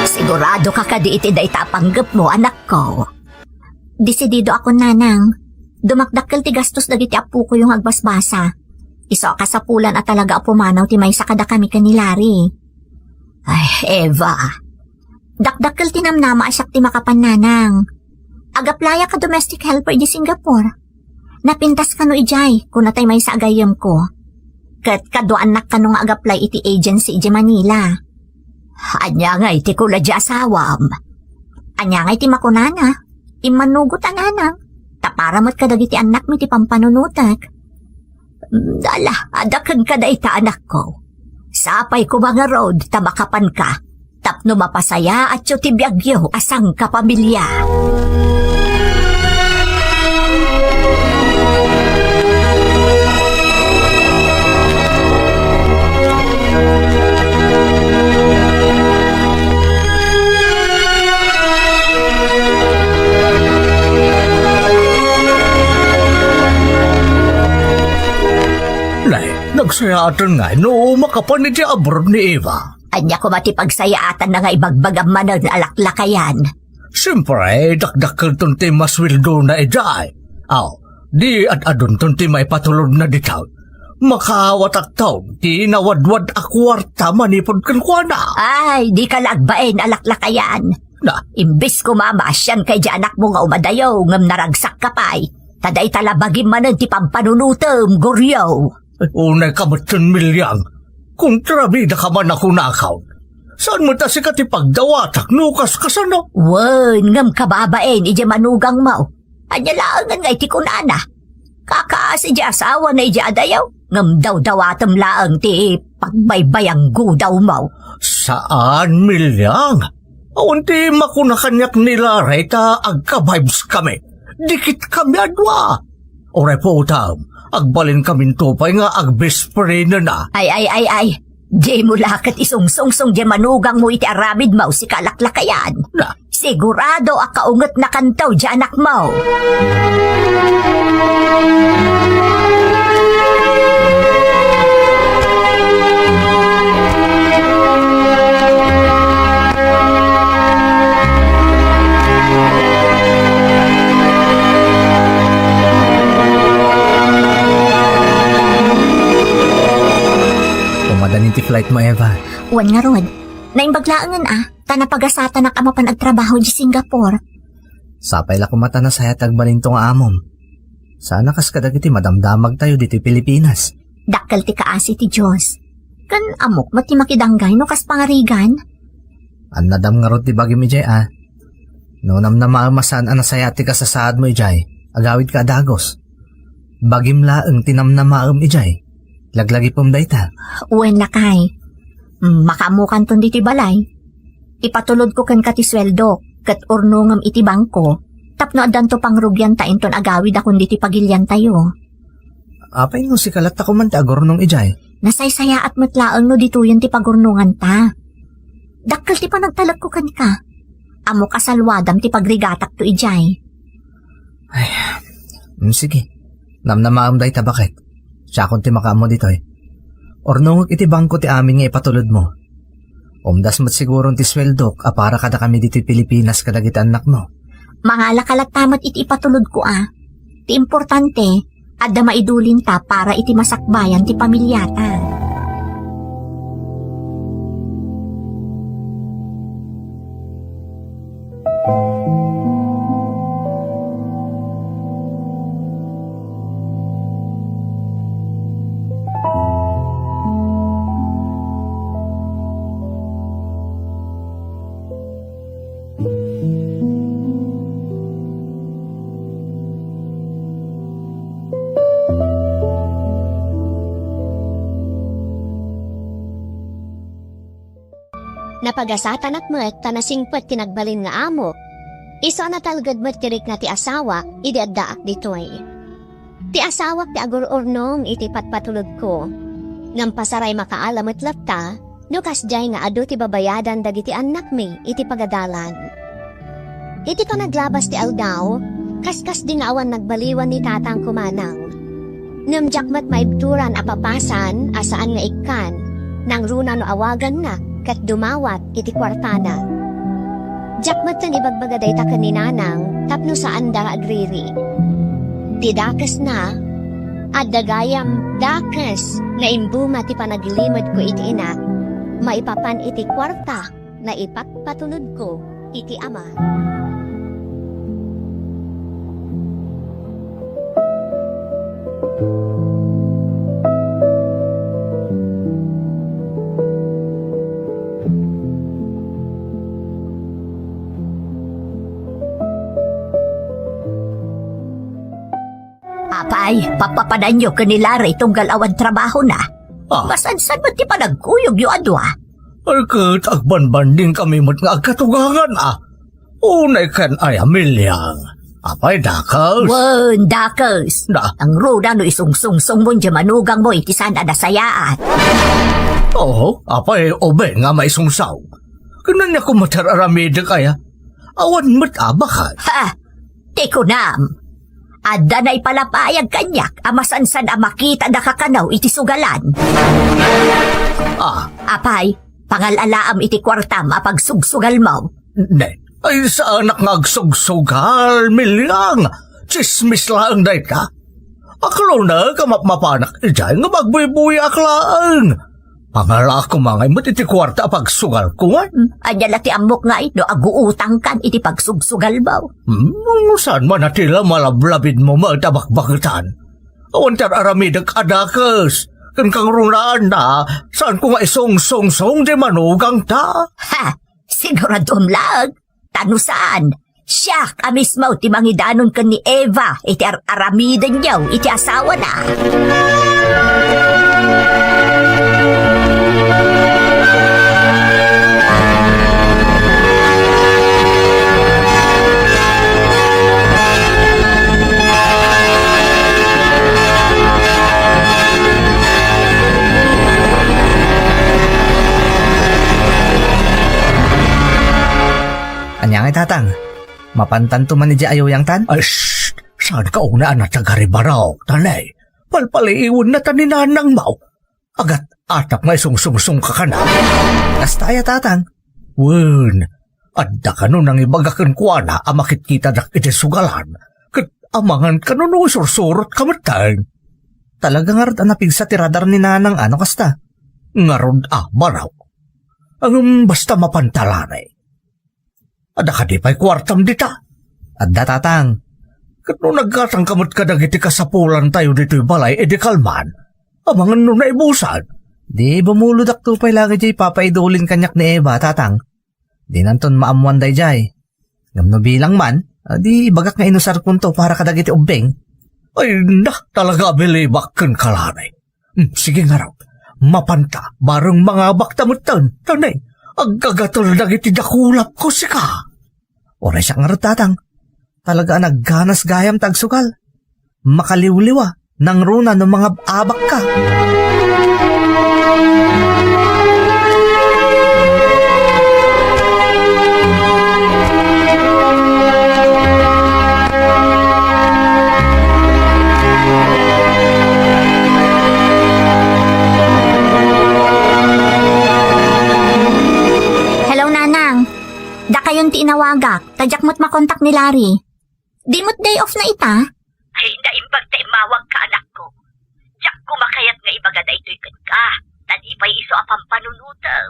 Sigurado ka kadi iti day tapanggap mo, anak ko. Desidido ako, nanang. Dumakdakkel ti gastos dagiti apu ko yung agbasbasa. Iso ka sa pulan at talaga pumanaw ti may sakada kami kanilari. Ay, Eva. Dakdakkel ti namnama asyak ti makapan, nanang. Agaplaya ka domestic helper di Singapore. Napintas ka no ijay kung natay may sa agayam ko. Kat kaduan nak ka nung agaplay iti agency iti Manila. Anya nga iti kula di asawam. Anya nga iti makunana. Imanugot ananang. Taparamot ka dagiti anak mi ti pampanunutak. Dala, adakan ka da ita anak ko. Sapay ko mga road, tabakapan ka. Tapno mapasaya at ti biyagyo asang kapamilya. Nay, nagsayaatan nga no makapan iti abroad ni Eva. Anya ko matipagsayaatan na nga ibagbagam man ang alaklakayan. Siyempre, dakdakkel ton ti maswildo na ijay. Aw, di adun ton ti may patulod na ditaw. Makawatak taon, ti nawadwad akwarta manipod kan kuana. Ay, di ka lagbain alaklakayan. Na, Imbis ko mamasyan kay di anak mo nga umadayaw ngam naragsak ka pa'y. Taday talabagin man ti pampanunutom, goryaw. unay kamatun milyang. Kung trabida ka man ako nakaw. Saan mo ta si katipagdawatak nukas kasano? Wen, ngam kababain, ije manugang mo. Anya laangan nga iti kunana. Kakaas ije asawa na ije adayaw. Ngam daw-dawatam laang ti pagbaybayang gudaw mo. Saan milyang? Aunti makunakanyak nila reta agka-vibes kami. Dikit kami adwa. Oray po utam, agbalin kami tupay nga agbespre na. Ay. Di mo lakat isungsungsong di manugang mo iti aramid mo si kalaklakayan. Na, Sigurado akaungot na kantaw di anak mo. Pumadanin ti flight mo, Eva. Wan nga rod, naimbaglaangan tanapagasata na kamapan agtrabaho di Singapore. Sapay la kumata na sayat agbalin tong amom. Sana kas kadagiti madamdamag tayo diti Pilipinas. Dakkel ti kaasi ti Diyos. Kan amok mati makidanggay no kas pangarigan. An nadam nga rod ti bagi mi jay Nunam na maamasan ang nasayati ka sa saad mo ijay. Agawid ka dagos. Bagim laeng tinam na maam ijay. Laglagi pom dayta. Uwen lakay. Makamukan ton diti balay. Ipatulod ko kan kati sweldo, kat urnungam iti bangko, tapno adan to pangrugyan ta inton agawid akong diti pagilyan tayo. Apay no si kalat ako man ti agornong ijay. Nasaysaya at matlaang no dituyan ti pagurnungan ta. Dakkel ti panagtalag ko kan ka. Amo kasalwadam ti pagrigatak to ijay. Sige. Namnamaam dayta bakit? Siya akong ti makaamo ditoy. Ornungog iti bangko ti amin nga ipatulod mo. Umdas mat sigurong ti sweldok para kada kami dito Pilipinas kadagiti anak mo. Mga lakalatamot iti ipatulod ko Ti importante, adda maidulin ta para iti masakbayan ti pamilyata. Napagasatan akmet tanasingpet tinagbalin nga amo. Iso na talgad met tirik na ti asawa, idiaddaak ditoy. Ti asawak ti agururnong iti patpatulog ko. Ngam pasaray makaalamot lapta, no kasjay nga adu ti babayadan dagiti anak mi iti pagadalan. Iti ka naglabas ti aldaw, kaskas din awan nagbaliwan ni tatang kumanang. Ngam jakmat maibturan apapasan asaan nga ikan, nang runa no awagan na kat dumawat iti kwartada. Jakmat tan ibagbagaday ta kaninanang tapno saan dara agriri. Ti dakes na, at dagayam dakes na imbuma ti panaglilimod ko iti ina, maipapan iti kwarta na ipagpatunod ko iti ama. Apay, papapadan nyo kanilari tunggal awan trabaho na. Masansan mo ti panagkuyog yu adwa. Ay kat agbanbanding kami mo't nga agkatugangan Unay kan ay amilyang. Apay dakas. Wen, dakes. Da. Ang ruda no isungsungsong mo dyan manugang mo iti sana nasayaan. Oo, apay obe nga may sungsaw. Kanan niya kumatararamida kaya. Awan mo't abakan. Ha! Teko nam. Adda na'y palapayag kanyak amasansan a makita da kakanaw iti sugalan. Apay, pangalalaam iti kwartam apagsugsugal mo. Ne, ay sa anak nga agsugsugal, milyang. Chismis lang dahi ka. Aklo na kamapmapanak ijay nga magbuy-buy aklaan. Pangala ko mga imot iti kwarta pagsugal ko nga. Anyala ti amok nga ito aguutang kan iti pagsugsugal mo. Saan man natila malablabid mo matabakbakitan? Awan tar aramidag adakas. Kan kang runaan na, saan ko nga isong-song-song di manugang ta? Ha! Siguradom lang. Tanusaan. Siya ka mismo ti mangidanon kan ni Eva iti aramidan niyaw iti asawa na. Anya nga tatang, mapantan to man ni ayaw yang tan? Ay, shh! Saan ka una na tagaribaraw, tanay? Palpaliiwan na taninanang mau. Agat atap nga isong-sungsong ka na. Kastaya tatang. Wen, adda ka nun ang ibagakan kwa na amakit kita dak iti sugalan. Kat amangan ka nun usursurot kamatay. Talaga nga rin anapig sa tiradar ni nanang ano kasta? Ngarod baraw. Ang basta mapantalanay. Ada ka di pa'y kwartam dita. Adda tatang. Kat nung nagkatang kamot ka dagiti kasapulan tayo dito'y balay, edi kalman. Amangan nung naibusan. Di bumuludak to pa'y lagi jay papaidulin kanyak ni Eva tatang. Di nanton maamuan day jay. Ngam bilang man, di bagak nga inusar kunto para ka dagiti ubeng. Ay na, talaga bilibak kan kalanay. Sige nga raw, mapanta, bareng mga baktamutan, tanay. Aggagatol dagiti dakulap ko sika. Oray siya nga rin tatang. Talaga nagganas gayam tagsugal. Makaliwliwa nang runa ng mga abak ka. Kayong tinawagak, tadyak mo't makontak ni Larry. Di mo't day off na ita? Ay, naimbag ta imawag ka anak ko. Diyak ko makayat nga ibagada ito'y ka. Tadi pa'y iso apang panunutam.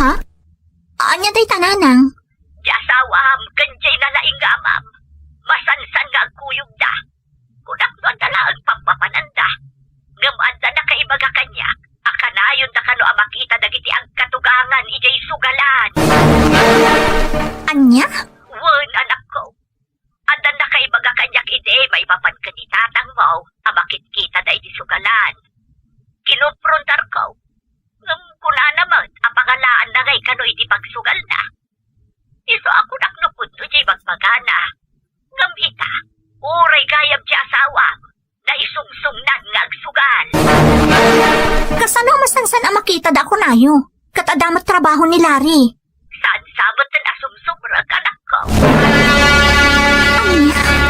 Ha? Anya day tananang? Di asawam, kanjay na laing nga amam. Masansan nga ang kuyog da. Kunak doon tala ang pagpapananda. Ngamanda na kaibaga kanya. Akanayon da kano amakita dagiti ang katugangan ijay sugalan. Anya? Wen, anak ko. Adan na kaibaga kanyak ide, maipapan ka ni tatang mo, amakit kita da iti sugalan. Kinuprontar ko. Ngam kuna naman, apangalaan na ngay sugal na. Iso ako naklupod to jay magpagana. Ngam ita, uray gayam ti asawa, na isungsung nan nga agsugal. Kasano masansan ang makita da ko nayo? Katadamat trabaho ni Larry. Saan sabot na nasumsumra kanak ko?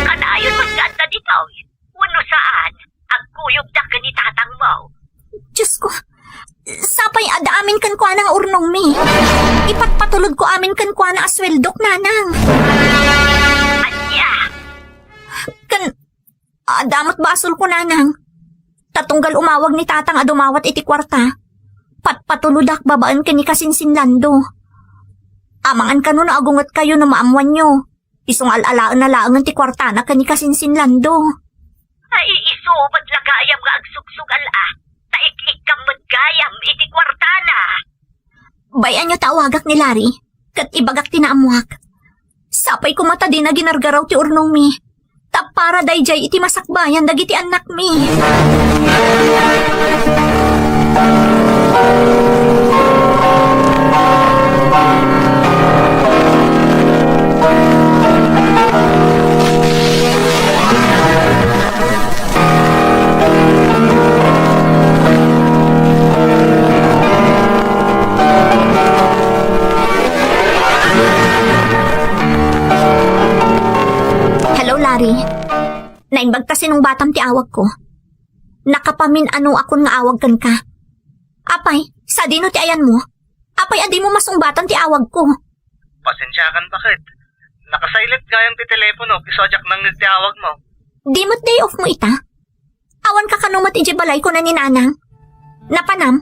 Kanayon maganda dito. Uno saan, ang kuyog da ka ni tatang mo. Diyos ko, sapay ada amin kan kwa ng urnong mi. Ipatpatulod ko amin kan kwa na asweldok nanang. Anya, Kan, adamot basol ko nanang. Tatunggal umawag ni tatang adumawat iti kwarta. Patpatuludak babaan ka ni kasinsinlando. Amangan ka no na agungot kayo na maamwan nyo. Isong alalaan na laangan ti kwarta na ka ni kasinsinlando. ay isubat lagayam nga agsugsugal taiklik kang magayam iti kwartana. Bayan nyo tawagak ni Larry, kat ibagak tinaamuak. Sapay ko mata din na ginargaraw ti urnong mi. Tapara dayjay iti masakbayan dagiti anak mi. Hello, Larry. Nainbagta sinong batam ti awag ko. Nakapamin ano akon nga awag kan ka. Apay, sa dino ti ayan mo? Apay, adi mo masungbatam ti awag ko. Pasensyakan bakit? Nakasilent gayang ti telepono, kisojak nang nagtiawag mo. Di mo't day off mo ita? Awan ka kanumat iji balay ko na ni nanang. Napanam,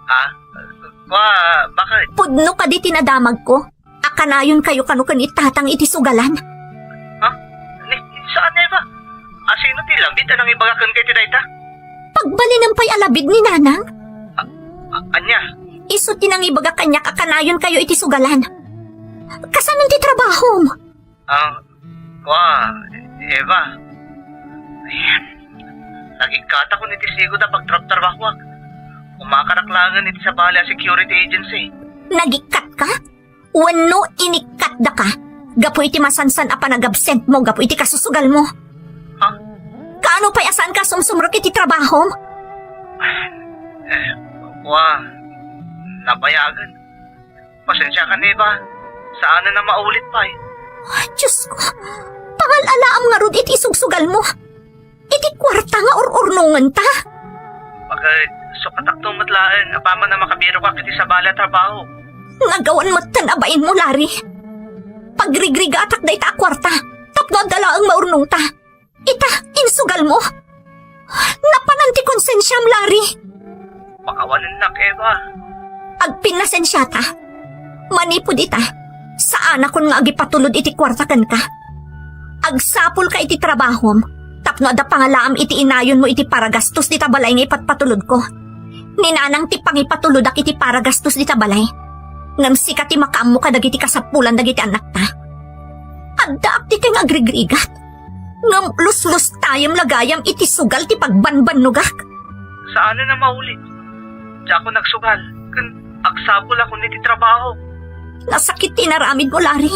Ha? Bakit? pudno ka di tinadamag ko. Akanayon kayo kanukan itatang iti sugalan. Ha? Saan Eva? Sino ti lambit anang ibagakan kay ti dayta? Pagbalin pay alabid ni nanang, Anya? iso tinang ibaga kanya kakanayon kayo iti sugalan. Kasanon ti trabaho mo? Eva. Ayan. Nagikata ko ni ti Sigo na pagtrabaho. Kumakaraklangan iti sa Bahala Security Agency. Nagikat ka? Wano inikat da ka? Gapo iti masansan a panagabsent mo, gapo iti kasusugal mo. Ha? Kaano pa asan ka sumsumrok iti trabaho? Napayagan. Pasensya ka, Eva. Saan na maulit pa eh. Diyos ko, pangalalaam nga rod iti sugsugal mo. Iti kwarta nga urnungan ta. Bakit sukatak tumatlaan, apama na makabiro ka kiti sa Bahala trabaho. Nagawan mo't tanabain mo, Larry. Pagrigriga atak da ita kwarta, tapno dalaang maurnong ta. Ita, insugal mo. Napananti konsensyam, Larry. Pakawalan na, Eva. Agpinasensyata. Manipod ita. Saan akon nga agipatulod iti kwartakan ka? Agsapol ka iti trabahom. Tapno ada pangalaam iti inayon mo iti paragastos di tabalay nga ipatpatulod ko. Ninanang ti pangipatulod ak iti paragastos di tabalay. Ngam sikat ti makaam mo ka dagiti kasapulan dagiti anak ta. Adda ak ti kang agrigrigat. Ngam luslus tayam lagayam iti sugal ti pagbanbanugak. Saan na maulit? Diya ako nagsugal. Agsapol ako niti trabaho. Nasakit tinaramid mo, Larry.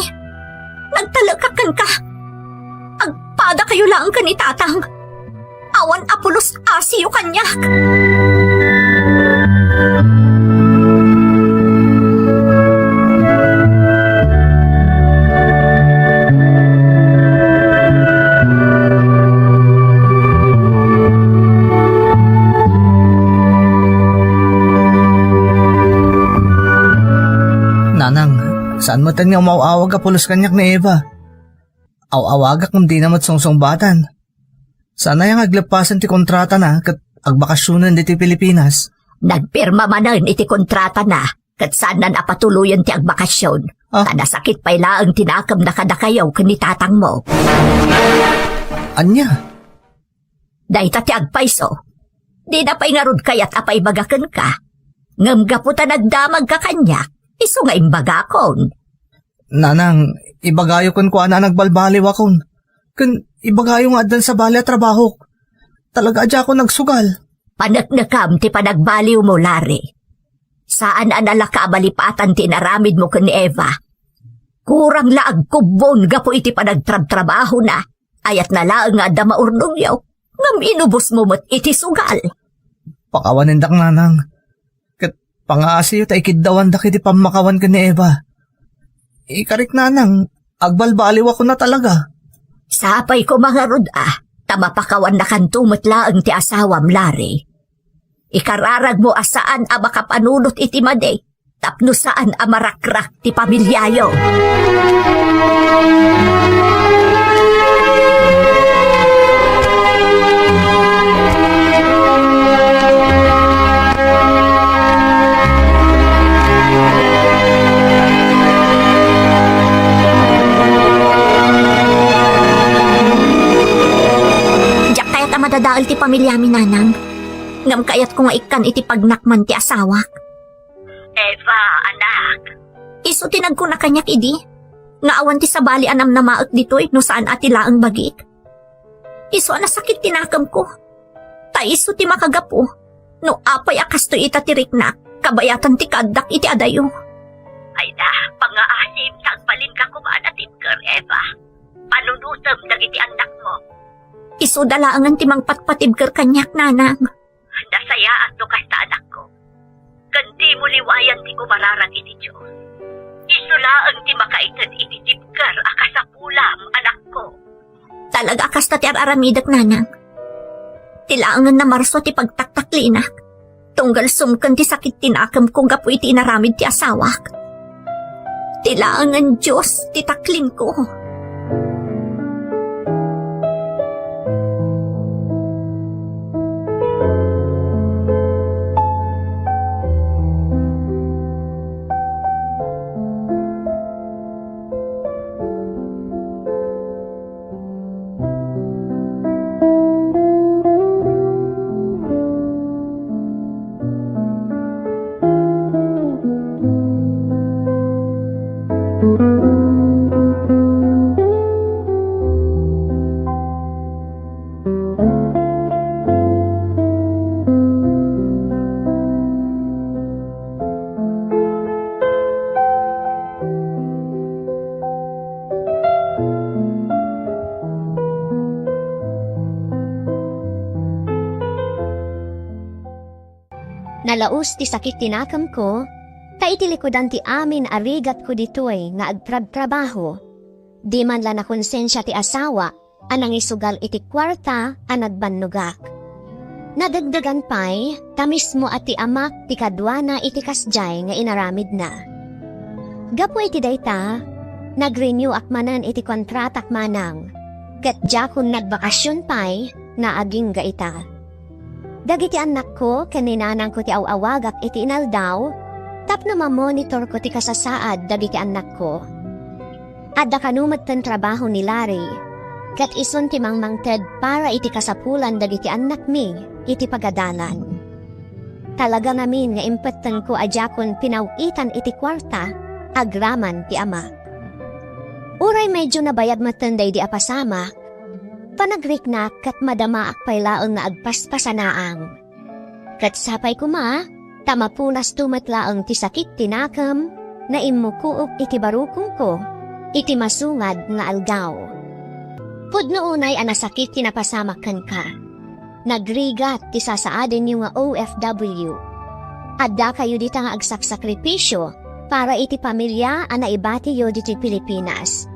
Nagtalakakan ka. Agpada kayo lang ka ni tatang. Awan apulos asiyo kanyak. Nanang, saan mo tanya umawawag ka pulos kanyak ni Eva? Awawagak kung di namat sungsong-batan. Sana yung aglapasan ti kontrata na kat agbakasyonan di ti Pilipinas. Nagpirma manan iti kontrata na. Kat saan nan apatuluyan ti agbakasyon. Ah? Kanasakit pa ilaang tinakam na kadakayaw kani tatang mo. Anya? Dahita ti agpaiso. Di na pa'y ngarod kayat apay bagakan ka. Ngam gaputa nagdamag ka kanya. Iso nga imbagakon. Nanang, ibagayo kun ko na nagbalbaliw akon. Kun ibagayo nga adan sa Bahala trabaho. Talaga adya ako nagsugal. Panaknakam ti panagbaliw mo, Larry. Saan anala ka abalipatan tinaramid mo kun Eva? Kurang laag kubon gapo iti panagtrab-trabaho na. Ayat na laang nga da maurnong yaw. Ngam inubos mo mo't iti sugal. Pakawanin dak nanang. Kat pangaasi yu ta ikiddawan dak iti pamakawan ka ni Eva. Ikarik nanang, agbalbaliw ako na talaga. Sapay ko mga rod tamapakawan na kantumot laang ti asawam Lari. Ikararag mo asaan a makapanunot iti maday. Tapno saan a marakrak ti pamilyayo. Diyak kayat a madadaal ti pamilyami nanang. Ngam kayat ko nga ikan iti pagnakman ti asawak. Eva, anak. Iso tinag ko na kanyak idi. Naawan ti sabali anam na maak dito'y no saan atila ang bagik. Iso anasakit tinakam ko. Ta iso ti makagapo. No apay akas to itatirik na. Kabayatan ti kadak iti adayo. Ay na, pangaasim tagbalin ka kumanatin ka, Eva. Panunutam dagiti anak mo. Iso dalaangan ti mangpatpatib ker kanyak nanang. Nasayaan to kasta anak ko. Kandi mo liwayan ti kumararag iti Diyos. Isulaan ti makaitan iti tibkar akasapulam, anak ko. Talaga akas ta ti araramidak nanang. Tilaangan na marso ti pagtaktaklinak. Tunggal sumkan ti sakit tinakam kung gapo iti inaramid ti asawak. Tilaangan Diyos ti taklin ko. Nalaos ti sakit tinakam ko, ta itilikodan ti amin arigat ko ditoy nga agtrab-trabaho. Di man la na konsensya ti asawa, anang isugal iti kwarta anagbanugak. Nadagdagan pa'y, tamis mo at ti amak ti kadwana iti kasjay nga inaramid na. Gapo iti dayta, nag-renew akmanan iti kontratak manang, kat jakon nagbakasyon pa'y, naaging gaita. Dagiti anak ko, kaninanang ko ti awawagak iti inaldaw, tapno mamonitor ko ti kasasaad dagiti anak ko. Adda kanumat ten trabaho ni Larry, kat ison ti mangmangted para iti kasapulan dagiti anak mi, iti pagadalan. Talaga namin nga impetten ko adjakon pinawitan iti kwarta, agraman ti ama. Uray medyo nabayad matenday di apasama, panagriknak kat madama akpaylaon na agpaspasanaang. Kat sapay kuma, tamapunas tumatlaang ti sakit tinakam, na imukuok iti barukong ko, iti masungad nga algaw. Pudno unay anasakit tinapasamakan ka. Nagrigat ti sasaadin yung nga OFW. Adda kayo dita nga agsaksakripisyo para iti pamilya ana ibati yo diti Pilipinas.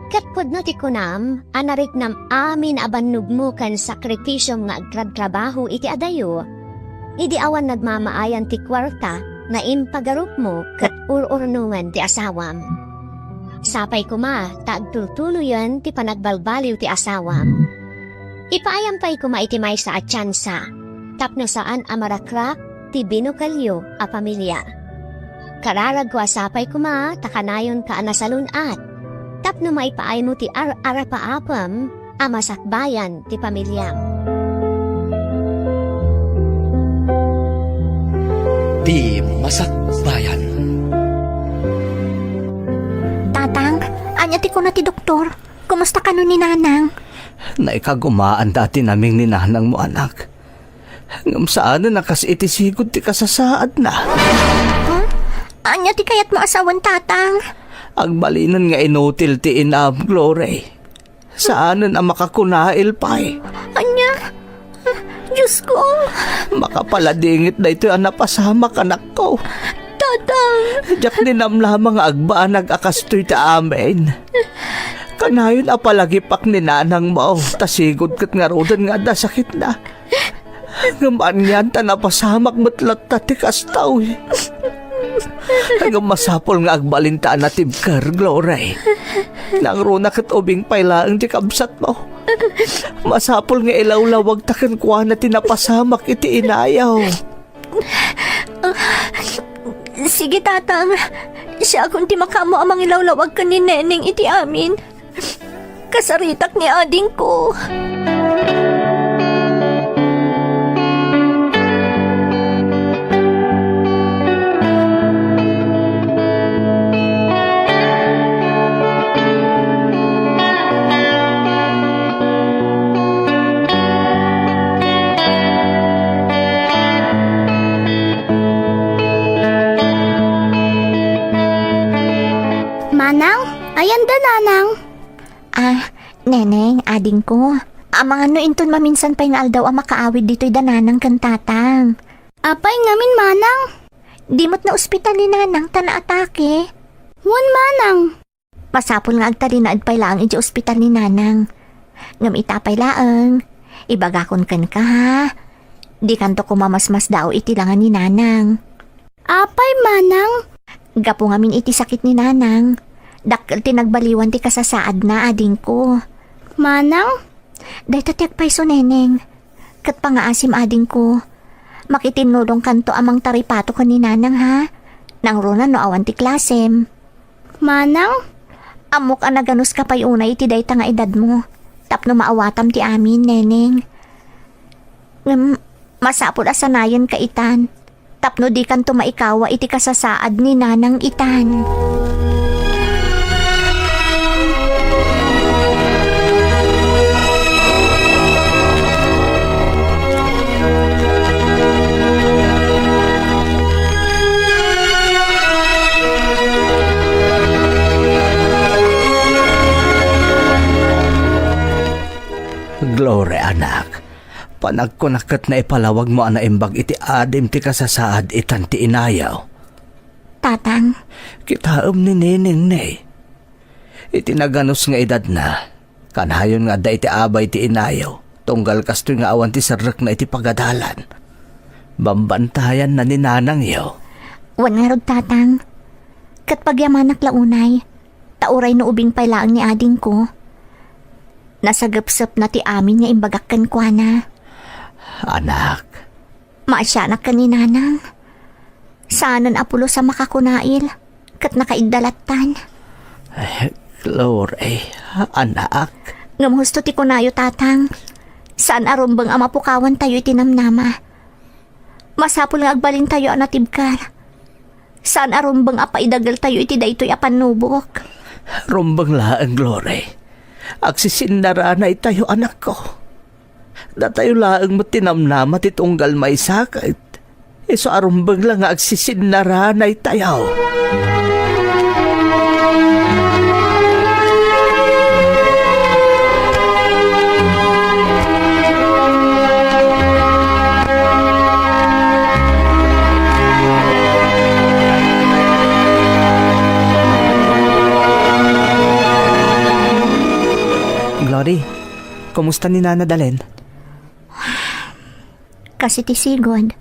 Kat pudno ti kunam, anarik nam amin abanugmo kan sakripisyo nga agtrab-trabaho iti adayo, idi awan nagmamaayan ti kwarta na impagarup mo kat ururnungan ti asawam. Sapay kuma, taagtultuluyan ti panagbalbaliw ti asawam. Ipaayampay kuma iti may sa atyansa, tapno saan amarakrak ti binukalyo a pamilya. Kararag ko asapay kuma, takanayon ka anasalunat, tapno maipaay mo ti arapaapam, amasakbayan ti pamilyang. Di Masakbayan. Tatang, anya ti ko na ti doktor. Kumusta ka nun ni nanang? Naikagumaan dati naming ninanang mo, anak. Ngam saan na nakas itisigod ti kasasaad na. Anya ti kayat mo asawan tatang? Ang balinan nga inutil ti inam, Glory. Saanan ang makakunail pa eh. Anya? Diyos ko. Makapaladingit na ito ang napasamak anak ko. Tatang. Diyak ninam lamang agba nag-akastoy ta amin. Kanayon apalagipak ni nanang mo. Tasigod kat nga rodan nga da sakit na. Ngaman yan ta napasamak matlat ta ti kastaw eh. Hanggang masapol nga agbalintaan na tibkar, Glory. Nang runa kat ubing pailaang di kabsat mo. Masapol nga ilawlawag takan kwa na tinapasamak iti inayaw. Sige tatang. Siya kung ti makamo amang ilawlawag ka ni Neneng iti amin. Kasaritak ni ading ko. Manang, ayan da nanang. Neneng, ading ko. Amang ano inton maminsan pa nga aldaw ang makaawid dito'y dananang kan tatang. Apay ngamin manang. Di mo't na ospital ni nanang tana-atake. Wan manang. Masapol nga agtalinaad pay laang iti ospital ni nanang. Ngam itapay laang. Ibagakon kan ka ha. Di kanto kumamasmas daw iti langan ni nanang. Apay manang. Gapo ngamin iti sakit ni nanang. Dakkel tinagbaliwan ti kasasaad na ading ko. Manang? Dahil tatiag paiso neneng. Kat pangaasim ading ko. Makitinulong kanto amang taripato ka ni nanang ha. Nang runa no awan ti klasem. Manang? Amok ang naganos ka pa'y unay iti dayta nga edad mo. Tapno maawatam ti amin, neneng. Masapod asanayan ka itan. Tapno di kan tumaikawa iti kasasaad ni nanang itan. Glory, anak. Panagkunakat na ipalawag mo ana imbag iti adim ti kasasaad itan ti inayaw. Tatang, Kitaom ni Neneng ne. Iti naganos nga edad na. Kanayon nga da iti abay ti inayaw. Tunggal kastoy nga awan ti sarrak na iti pagadalan. Bambantayan na ni nanang yaw. wan nga rod tatang. Kat pagyamanak launay, tauray no ubing pailaang ni ading ko. Nasagapsap na ti amin nga imbagakkan kwa na. Anak, Maasyanak ka ni nanang. Saanan apulo sa makakunail, kat nakaigdalatan. Glory, anak. Ngam husto ti kunayo tatang. Saan arumbang amapukawan tayo itinamnama. Masapul nga agbalin tayo anatibkar. Saan arumbang apaidagal tayo iti daytoy apanubok. Rumbang laang, Glory. Agsisindaranay tayo, anak ko. Datayo laang matinamnama titunggal may sakit. Iso arumbang lang agsisindaranay tayo. Glory, kumusta ni Nana Dalen? Kasi ti sigod,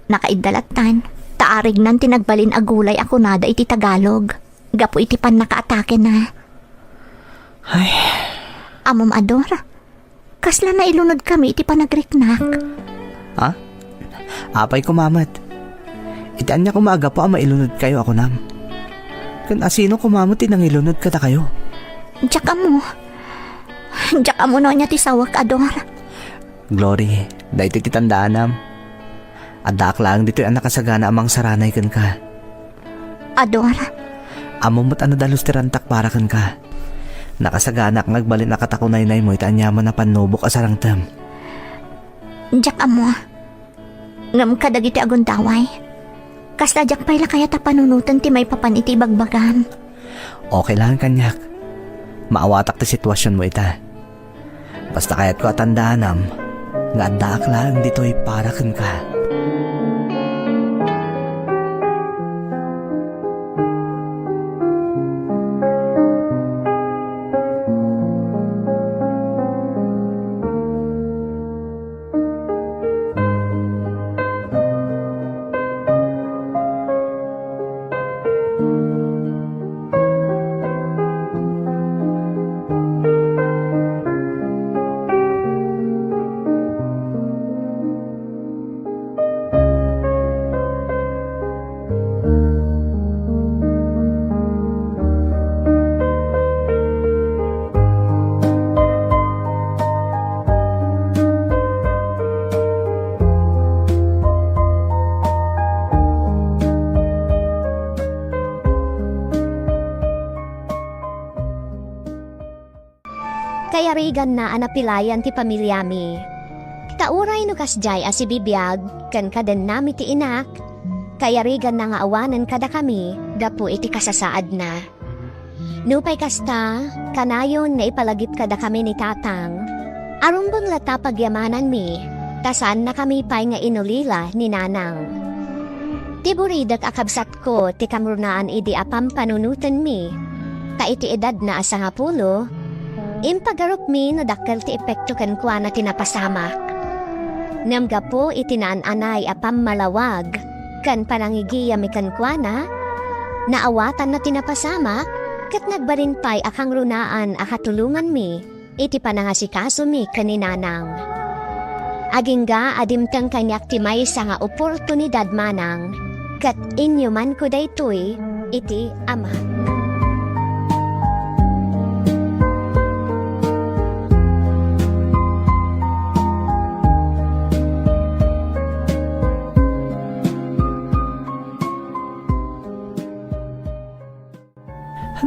nakaidalatan, taarig nan tinagbalin agulay ako nada iti Tagalog. Gapo iti pan nakaatake na. Ay, Amom ador, kasla na ilunod kami iti panagriknak. ha? Apay kumamat. Itaan niya kumaga po ang mailunod kayo ako nam. Kan asino kumamot inangilunod kata kayo? Tsaka mo no niya ti sawak ador. Glory, dahil iti tandaan nam. Adak lang dito ang nakasagana amang saranay kan ka. Ador, Amo mo't ano dalos tirantak para kan ka. Nakasagana kang agbalin nakatakunay-nay mo itaan niya mo na panubok asarang tam. tsaka mo, Ngam kadag iti agundaway. Kasladyak pa'y lakaya ta panunutan ti may papan iti bagbagan. Okay lang kanyak. Maawatak ti sitwasyon mo ita. Basta kaya't ko atandaanam, nga andaak lang dito'y para kan ka. Kaya rigan na anapilayan ti pamilyami. Tauray no kasjay si bibiyag, kan kaden nami ti inak, kaya rigan na nga awanan kada kami, gapu iti kasasaad na. Nupay kasta, kanayon na ipalagip kada kami ni tatang, arumbang lata pagyamanan mi, tasan na kami pa'y nga inulila ni nanang. Tiburidak akabsat ko ti kamrunaan idi apam panunutan mi, ta iti edad na asa nga pulo, impagarup mi no dakkel ti epekto ken kuana tinapasamak. Namga po itinaan-anay apam malawag, kan panangigiya mi kan kuana, naawatan na tinapasamak, kat nagbarin pa'y akang runaan akatulungan mi, iti panangasikaso mi kaninanang. Agingga adimtang kanyak ti may nga oportunidad manang, kat inyo man ko daytoy, iti ama.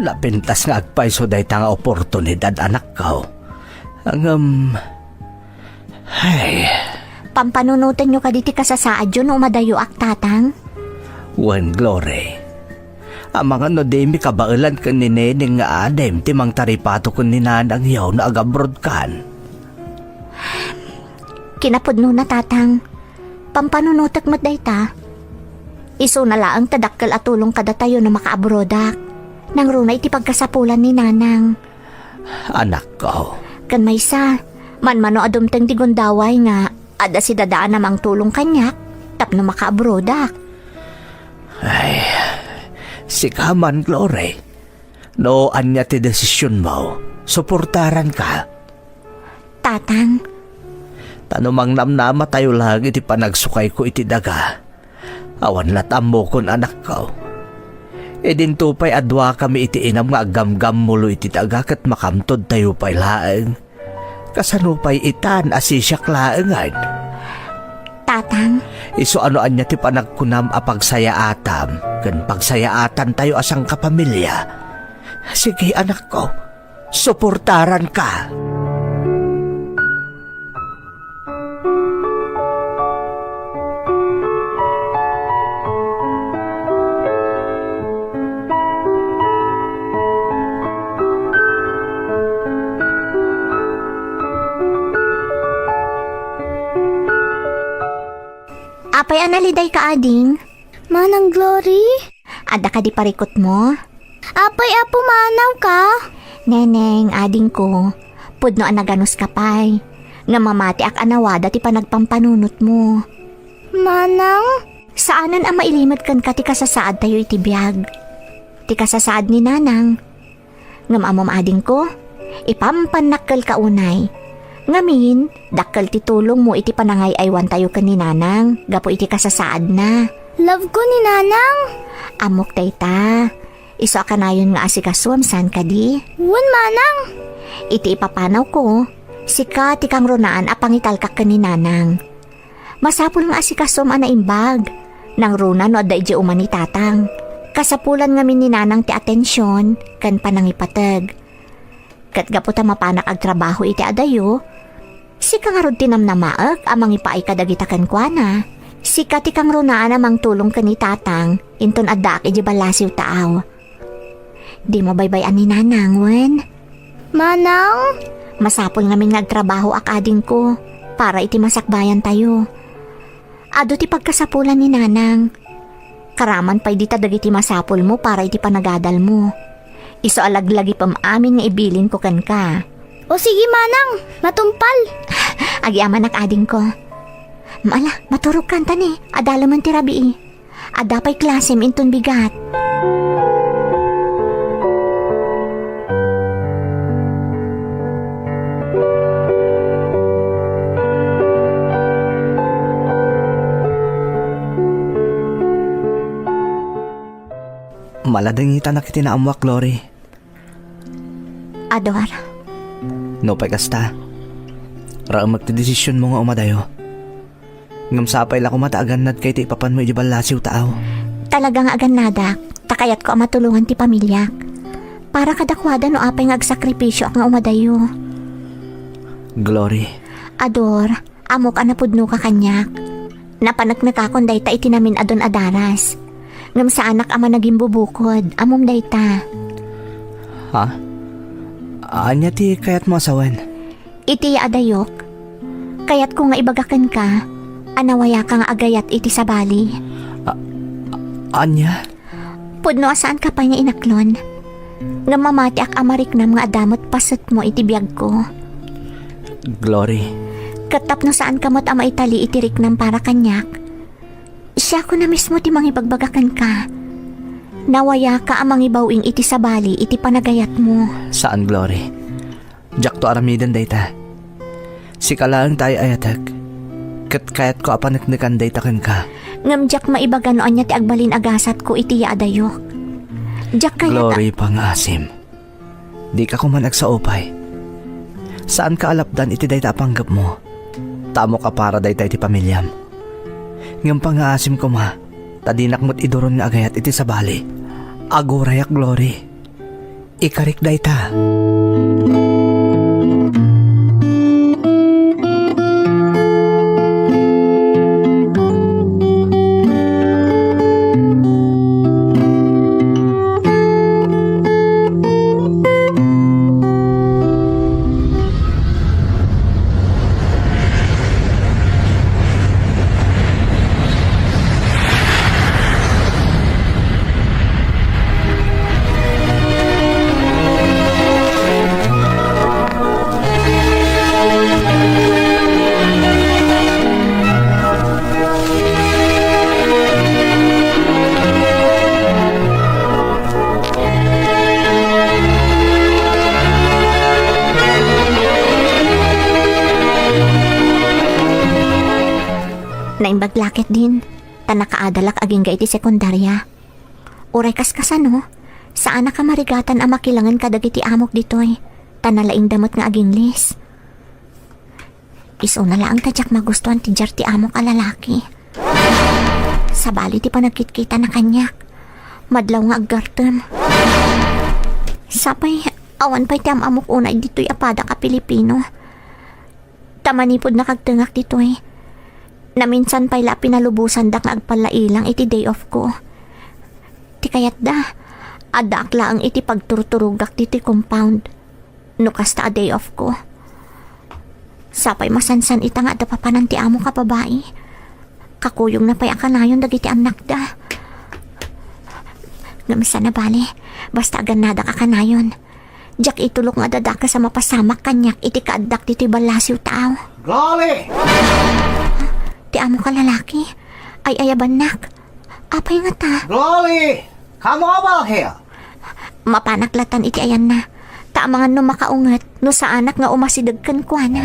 Napintas nga agpayso day nga oportunidad anak ko. Ang ay, Pampanunutan nyo kaditi kasasaad yun o madayo ak tatang. wen glory. Amang ano di mi kabailan ka ni Neneng nga adem timang taripato ko ni nanang yaw na agabrod kan. Kinapudno na tatang. Pampanunutak mat day ta. Iso na laang tadakkel at tulong kada tayo na makaabrodak. Nang runay ti pagkasapulan ni nanang. Anak ko. Kan maysa, manmano adumteng ti gundaway nga, ada si dadaan namang tulong kanyak, tapno makaabrodak. Ay, si kaman glory. No anya ti desisyon mo, suportaran ka. Tatang, Tanumang namnama tayo lagi ti panagsukay ko iti daga. Awan latam mo kon anak ko. E din tupay adwa kami iti inam nga agam-gam mulo iti daga kat makamtod tayo pa'y laeng. Kasanupay itan asisyak laengan. tatang, Iso ano anya ti panagkunam a pagsayaatam, ken pagsayaatan tayo asang kapamilya. Sige anak ko, suportaran ka. apay analiday ka ading? Manang Glory? Ada ka di parikot mo? Apay apo manaw ka? Neneng, ading ko, pudno anaganos ka pay. Nga mamati ak anawada ti panagpampanunot mo. Manang? Saanan ang mailimad kan ka ti kasasaad tayo iti biyag? Ti kasasaad ni nanang. Ngam amom ading ko, ipampanakkel ka unay. Ngamin, dakkel ti tulong mo iti panangay-aywan tayo kan ni nanang, gapo iti kasasaad na. Love ko ni nanang. Amok tayta, iso akanayon nga asikaswam san ka di? Wan manang. Iti ipapanaw ko, sika ti kang runaan apangital ka kan ni nanang. Masapul nga asikaswam anaimbag, nang runa no adda iji umani tatang. Kasapulan nga min ni nanang ti atensyon, kan panangipatag. Kat gaputa mapanak ag trabaho iti adayo, sika nga rod tinamnamaag amang ipaay kadagita kan kuana. Si katikang runaan namang tulong ka ni tatang, inton adak iji balasiw taaw. Di mo baybayan ni nanang, wen? Manang? Masapol ngamin nagtrabaho akading ko, para iti masakbayan tayo. Ado ti pagkasapulan ni nanang. Karaman pa'y di dagiti masapol mo para iti panagadal mo. Iso alaglagi pam amin nga ibilin ko kan ka. O sige manang, matumpal. Agyaman akading ko. Maala, maturog kanta ni, adalo man ti rabii. Adapay klasem inton bigat. Maladangita na kiti na amwak, Glory. Ador, No pay kasta. Raang magti-desisyon mo nga umadayo. Ngam sapay la ko mataagan nad kay ti ipapan mo idibalasiw taaw. talagang agan nadak, takayat ko ang matulungan ti pamilya. Para kadakwada no apay nga agsakripisyo ak nga umadayo. Glory. Ador, amok anapudno ka kanyak. Napanagnakakon dayta iti namin adon adaras. Ngam sa anak ama naging bubukod, amom dayta. Ha? Anya ti kayat mo asawan? Iti adayok. Kayat ko nga ibagakan ka, anawaya ka nga agayat iti sabali. Anya? Pudno asaan ka pa niya inaklon. Nga mamati ak amarik na mga adamot pasat mo iti biyag ko. Glory. Katap no saan kamot ama itali itirik ng para kanyak. Siya ko na mismo ti mangibagbagakan ka. Nawaya ka amang ibawing iti sabali iti panagayat mo. Saan, Glory? Jack to aramidan dayta. Si kalaang tayo ayatag. Kat kayat ko apanagnakan dayta kan ka. Ngamjak maibaga noon niya ti agbalin agasat ko iti yaadayok. Jak kayat Glory pangasim. Di ka kuman agsaopay. Saan ka alapdan iti dayta panggap mo? Tamo ka para dayta iti pamilyam. Ngam pangasim ko ma. Tadinak mo't idoron nga agayat iti sabali. Agurayak, Glory. Ikarik dayta. Baglakit din, tanakaadalak aging ga iti sekundarya. Uray kaskasan no, saan na ka marigatan ang makilangan kadag iti amok ditoy, tanalaing damot nga aging lis. Iso na lang tadyak magustuhan ti jar ti amok a lalaki. Sabali ti panagkitkita na kanyak, madlaw nga aggartem. Sapay, awan pa'y ti amok unay ditoy apada ka Pilipino. Tamanipod na kagtengak ditoy. Na minsan pa'y la pinalubusan da nga agpalailang iti day off ko. Ti kayat da, adak laang iti pagturturugak ti compound. No kasta a day off ko. Sapay masansan ita nga da papanan ti amo ka babae. Kakuyong na pa'y akanayon dagiti anak da. Namisa na bali, basta aganada ka kanayon. Diyak itulok nga dada ka sa mapasamak kanyak iti kaadak dito'y balasiw tao. Glory! Ti amo ka lalaki, ay ayabanak. Apay nga ta. Glory! Come over here! Mapanaklatan iti ayan na. Taamangan no makaungat no sa anak nga umasidagkan kwa na.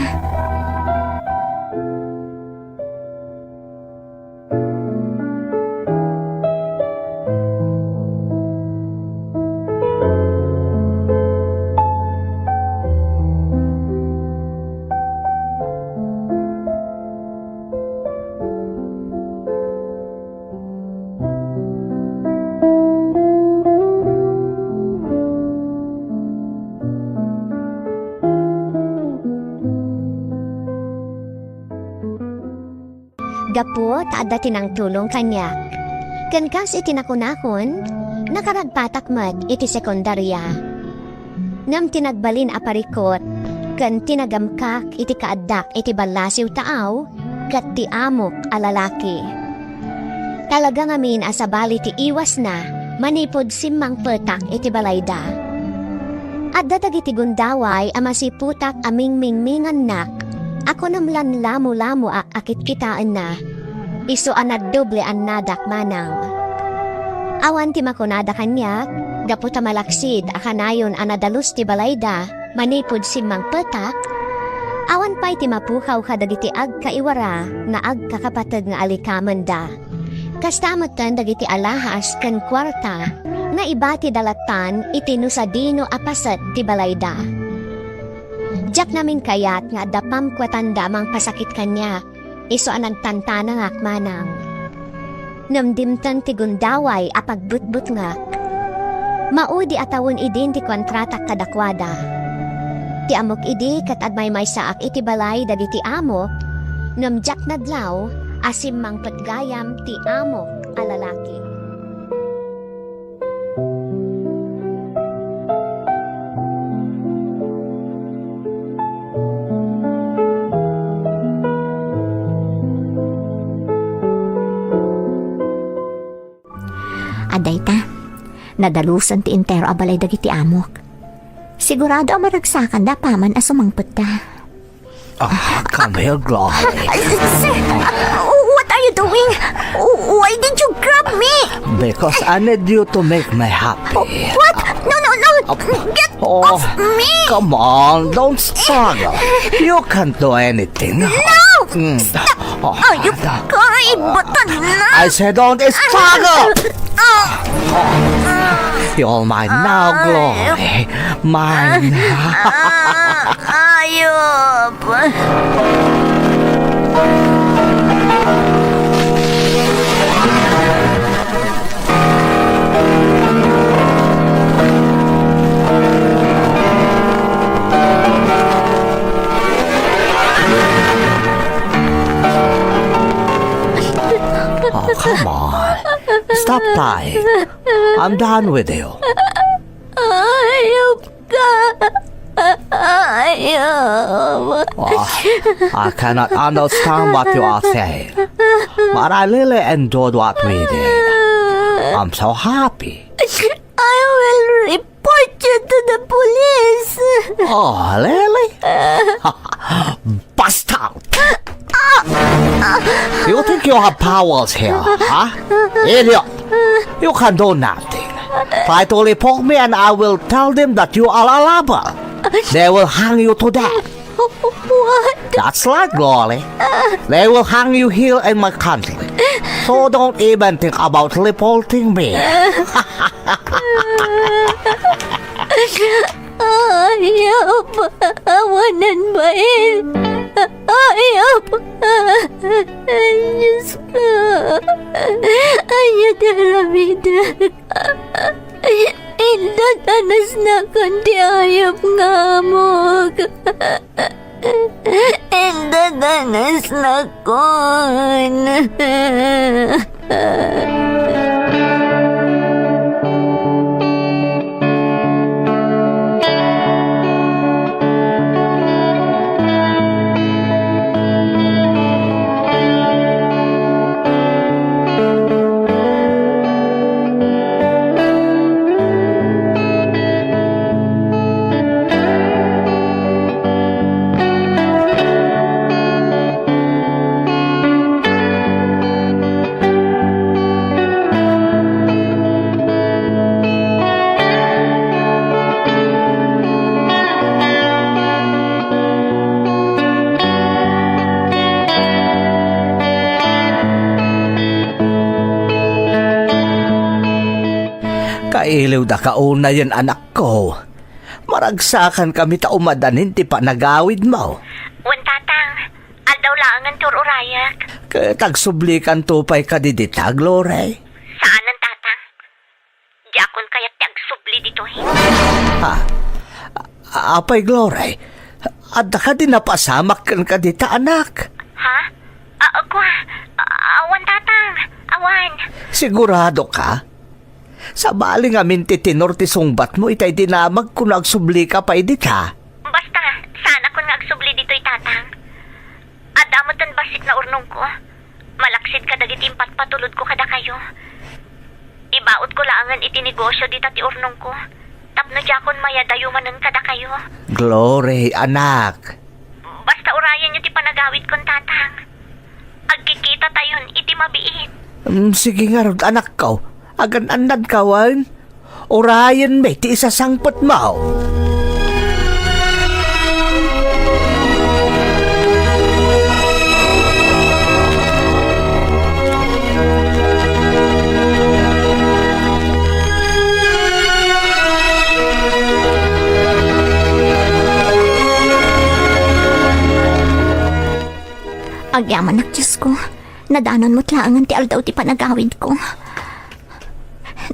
Gapo taada tinang tulong kanyak. Kan kas iti nakunakon, nakaragpatak mat iti sekundarya. Ngam tinagbalin aparikot, kan tinagamkak iti kaaddak iti balasiw taaw, kat ti amok a lalaki. Talaga ngamin asabali ti iwas na, manipod simmang petak iti balayda. At datag iti gundaway amasiputak aming mingmingan nak, ako namlan lamu-lamu akit kitaan na, iso anad doble an nadak manang. Awan ti makunada kanyak, gaputa malaksid akanayon anadalus ti balayda, manipod simmang petak, awan pa'y ti mapukaw kadagiti agkaiwara na agkakapatag nga alikamanda. Kastamatan dagiti alahas ken kwarta na ibati dalatan itinusadino apasat ti balayda. Diyak namin kayat nga dapam kwatanda mang pasakit kanya, iso anang tantana ngak manang. Namdimtan ti gundaway apagbutbut ngak. Maudi atawon idin ti kontratak kadakwada. Ti amok idi kat admay may saak iti balay dagiti amok, namjak nadlaw asim mang patgayam ti amok a lalaki. Aday ta, nadalusan ti entero a balay dagiti amok. Sigurado ang maragsakan da paman a sumangpot ta. Come here, Glory. Sir, what are you doing? Why did you grab me? Because I need you to make me happy. What? No, get off me! Come on, don't struggle. You can't do anything. No! Are you kaributan na? I said don't struggle. You're mine now, Glory. Mine. Ayop! Oh, come on. Stop crying. I'm done with you. Ayop ka! Ayop! Oh, I cannot understand what you are saying, but I really enjoyed what we did. I'm so happy. I will report you to the police! Oh, really? Bust out! You think you have powers here, huh? Idiot! You can do nothing. Try to report me and I will tell them that you are a robber. They will hang you to death. What? That's right, Glory. They will hang you here in my country. So don't even think about reporting me. Ayop! Awanan ba Ayop! Diyos ko! Ayat alamidak! Indot anas na kundi ayop nga amok! Indot anas na kun! Kailiw da kauna yan anak ko. Maragsakan kami ta umadanin ti pa nagawid mo. Wan tatang, aldaw lang ang tururayak. Kaya tagsublikan tupay ka didita, Glory. Saan ang tatang? Di akon kaya't tagsubli dito Ha? Apay, Glory. Adda ka din napasamak kan ka dita, anak. Ha? Ako, Awan, tatang. Awan. Sigurado ka? Sa bali nga minti tinor ti sungbat mo, itay dinamag kung nagsubli ka pa idi ka. Basta, sana kung nagsubli dito'y tatang. At damotan basit na urnong ko. Malaksid ka dagit impat patulod ko kada kayo. Ibaot ko laangan itinegosyo dita ti urnong ko. Tapno jakon maya dayumanan kada kayo. Glory, anak. Basta urayan nyo ti panagawit kon tatang. Agkikita tayon iti mabiit. Sige nga rod, anak ko. Agan-anad kawan. Orayan may ti isasangpot mo. Agyaman nak Diyos ko. Nadanon mo't laangan ti aldaw ti panagawid ko.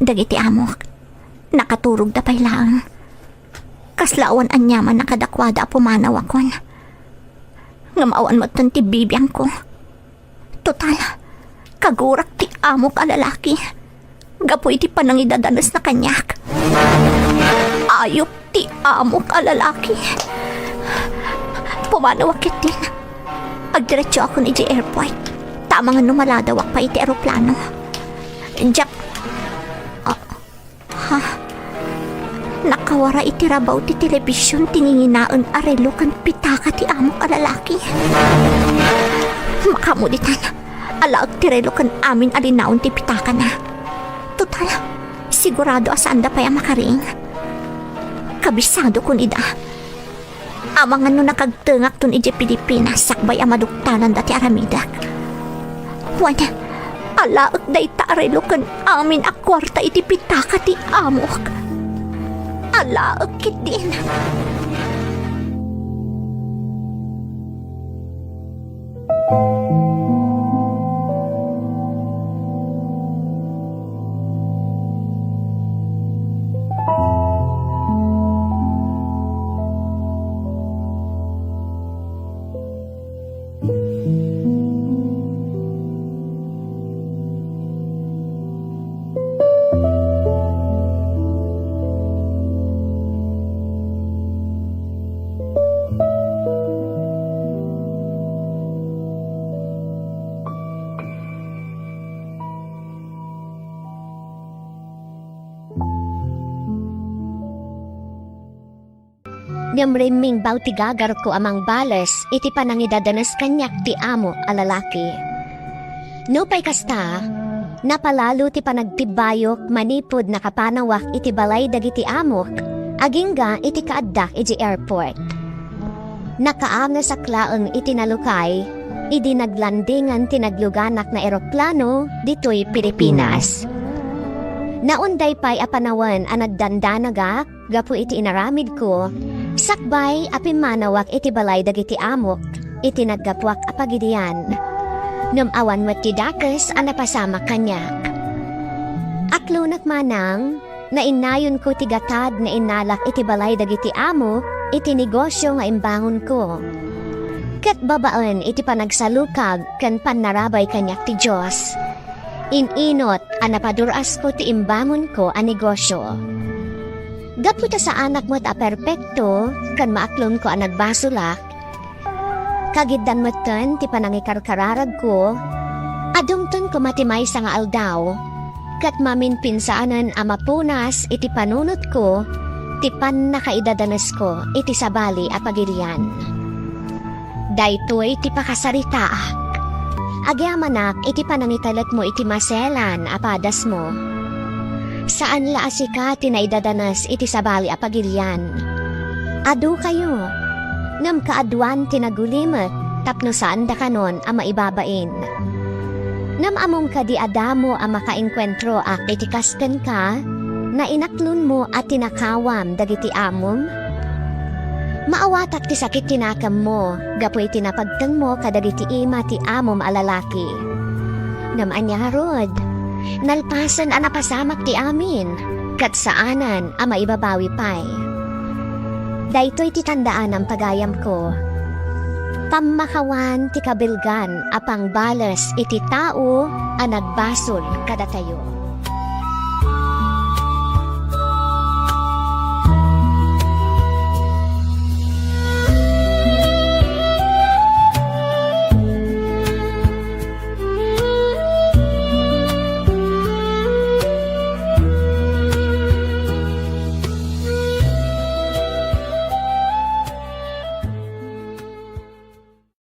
Dagiti amok. Nakaturog da pay laang. Kaslawan anyaman nakadakwada pumanaw akon. Ngamawan mo't ti bibiyang ko. Total, kagurak ti amok a lalaki. Gapoy ti panangidadanas na kanyak. Ayok ti amok a lalaki. Pumanaw akit din. Agdiretso ako ni J Airport. Tama nga numaladawak pa iti aeroplano. Jack, nakawara iti rabaw ti telebisyon tininginaan arelo kan pitaka ti amok a lalaki. Makamuditan, alaag ti relo kan amin alinaon ti pitaka na. Total, sigurado asanda pa yung makaring. Kabisado kun ida. Amangan no nakagtengak tun ije Pilipinas sakbay amaduktanan dati aramidak. Wala, alaag day taarelo kan amin a kwarta iti pitaka ti amok. Alaag kit din. Ngamriming baw ti gagar ko amang bales, iti panangidadanas kanyak ti amo a lalaki. No pay kasta, napalalo ti panagtibayok manipod nakapanawak iti balay dagiti amok, agingga iti kaaddak iti airport. Nakaam na saklaang iti nalukay, idi naglandingan ti nagluganak na eroplano ditoy Pilipinas. Naunday pay apanawan anagdandanaga, gapu iti inaramid ko, sakbay apimanawak iti balay dagiti amok, iti naggapwak apagidian. Numawan mat ti dakes a napasama kanyak. Aklunak manang, na inayon ko ti gatad na inalak iti balay dagiti amok, iti negosyo nga imbangon ko. Ket babaan iti panagsalukag kan panarabay kanyak ti Diyos. Ininot a napaduras ko ti imbangon ko a negosyo. Gaputa sa anak mo't a perpekto, kan maaklon ko a nagbasulak. Kagiddan mo't ti panangikarkararag ko, adumton ko matimay sa nga aldaw, kat maminpinsaanan a mapunas iti panunot ko, ti pan nakaidadanas ko iti sabali a pagirian. Daytoy ti pakasaritaak. Agyamanak iti panangitalat mo iti maselan apadas mo. Saan la asika tinaidadanas iti sabali a pagilian. Adu kayo, ngam kaadwan tinagulimet tapno saan da kanon a maibabain. Ngam among kadi adamo a makainkwentro ak iti kasten ka, na inaklon mo at tinakawam dagiti amom. Maawatak ti sakit tinakam mo, gapoy tinapagtang mo kadagiti ima ti amom alalaki. Namanya harod, nalpasan a napasamak ti amin, kat saanan a maibabawi pay. Daytoy ti tandaan ang pagayam ko. Pamakawan ti kabilgan apang balas iti tao a nagbasol kada tayo.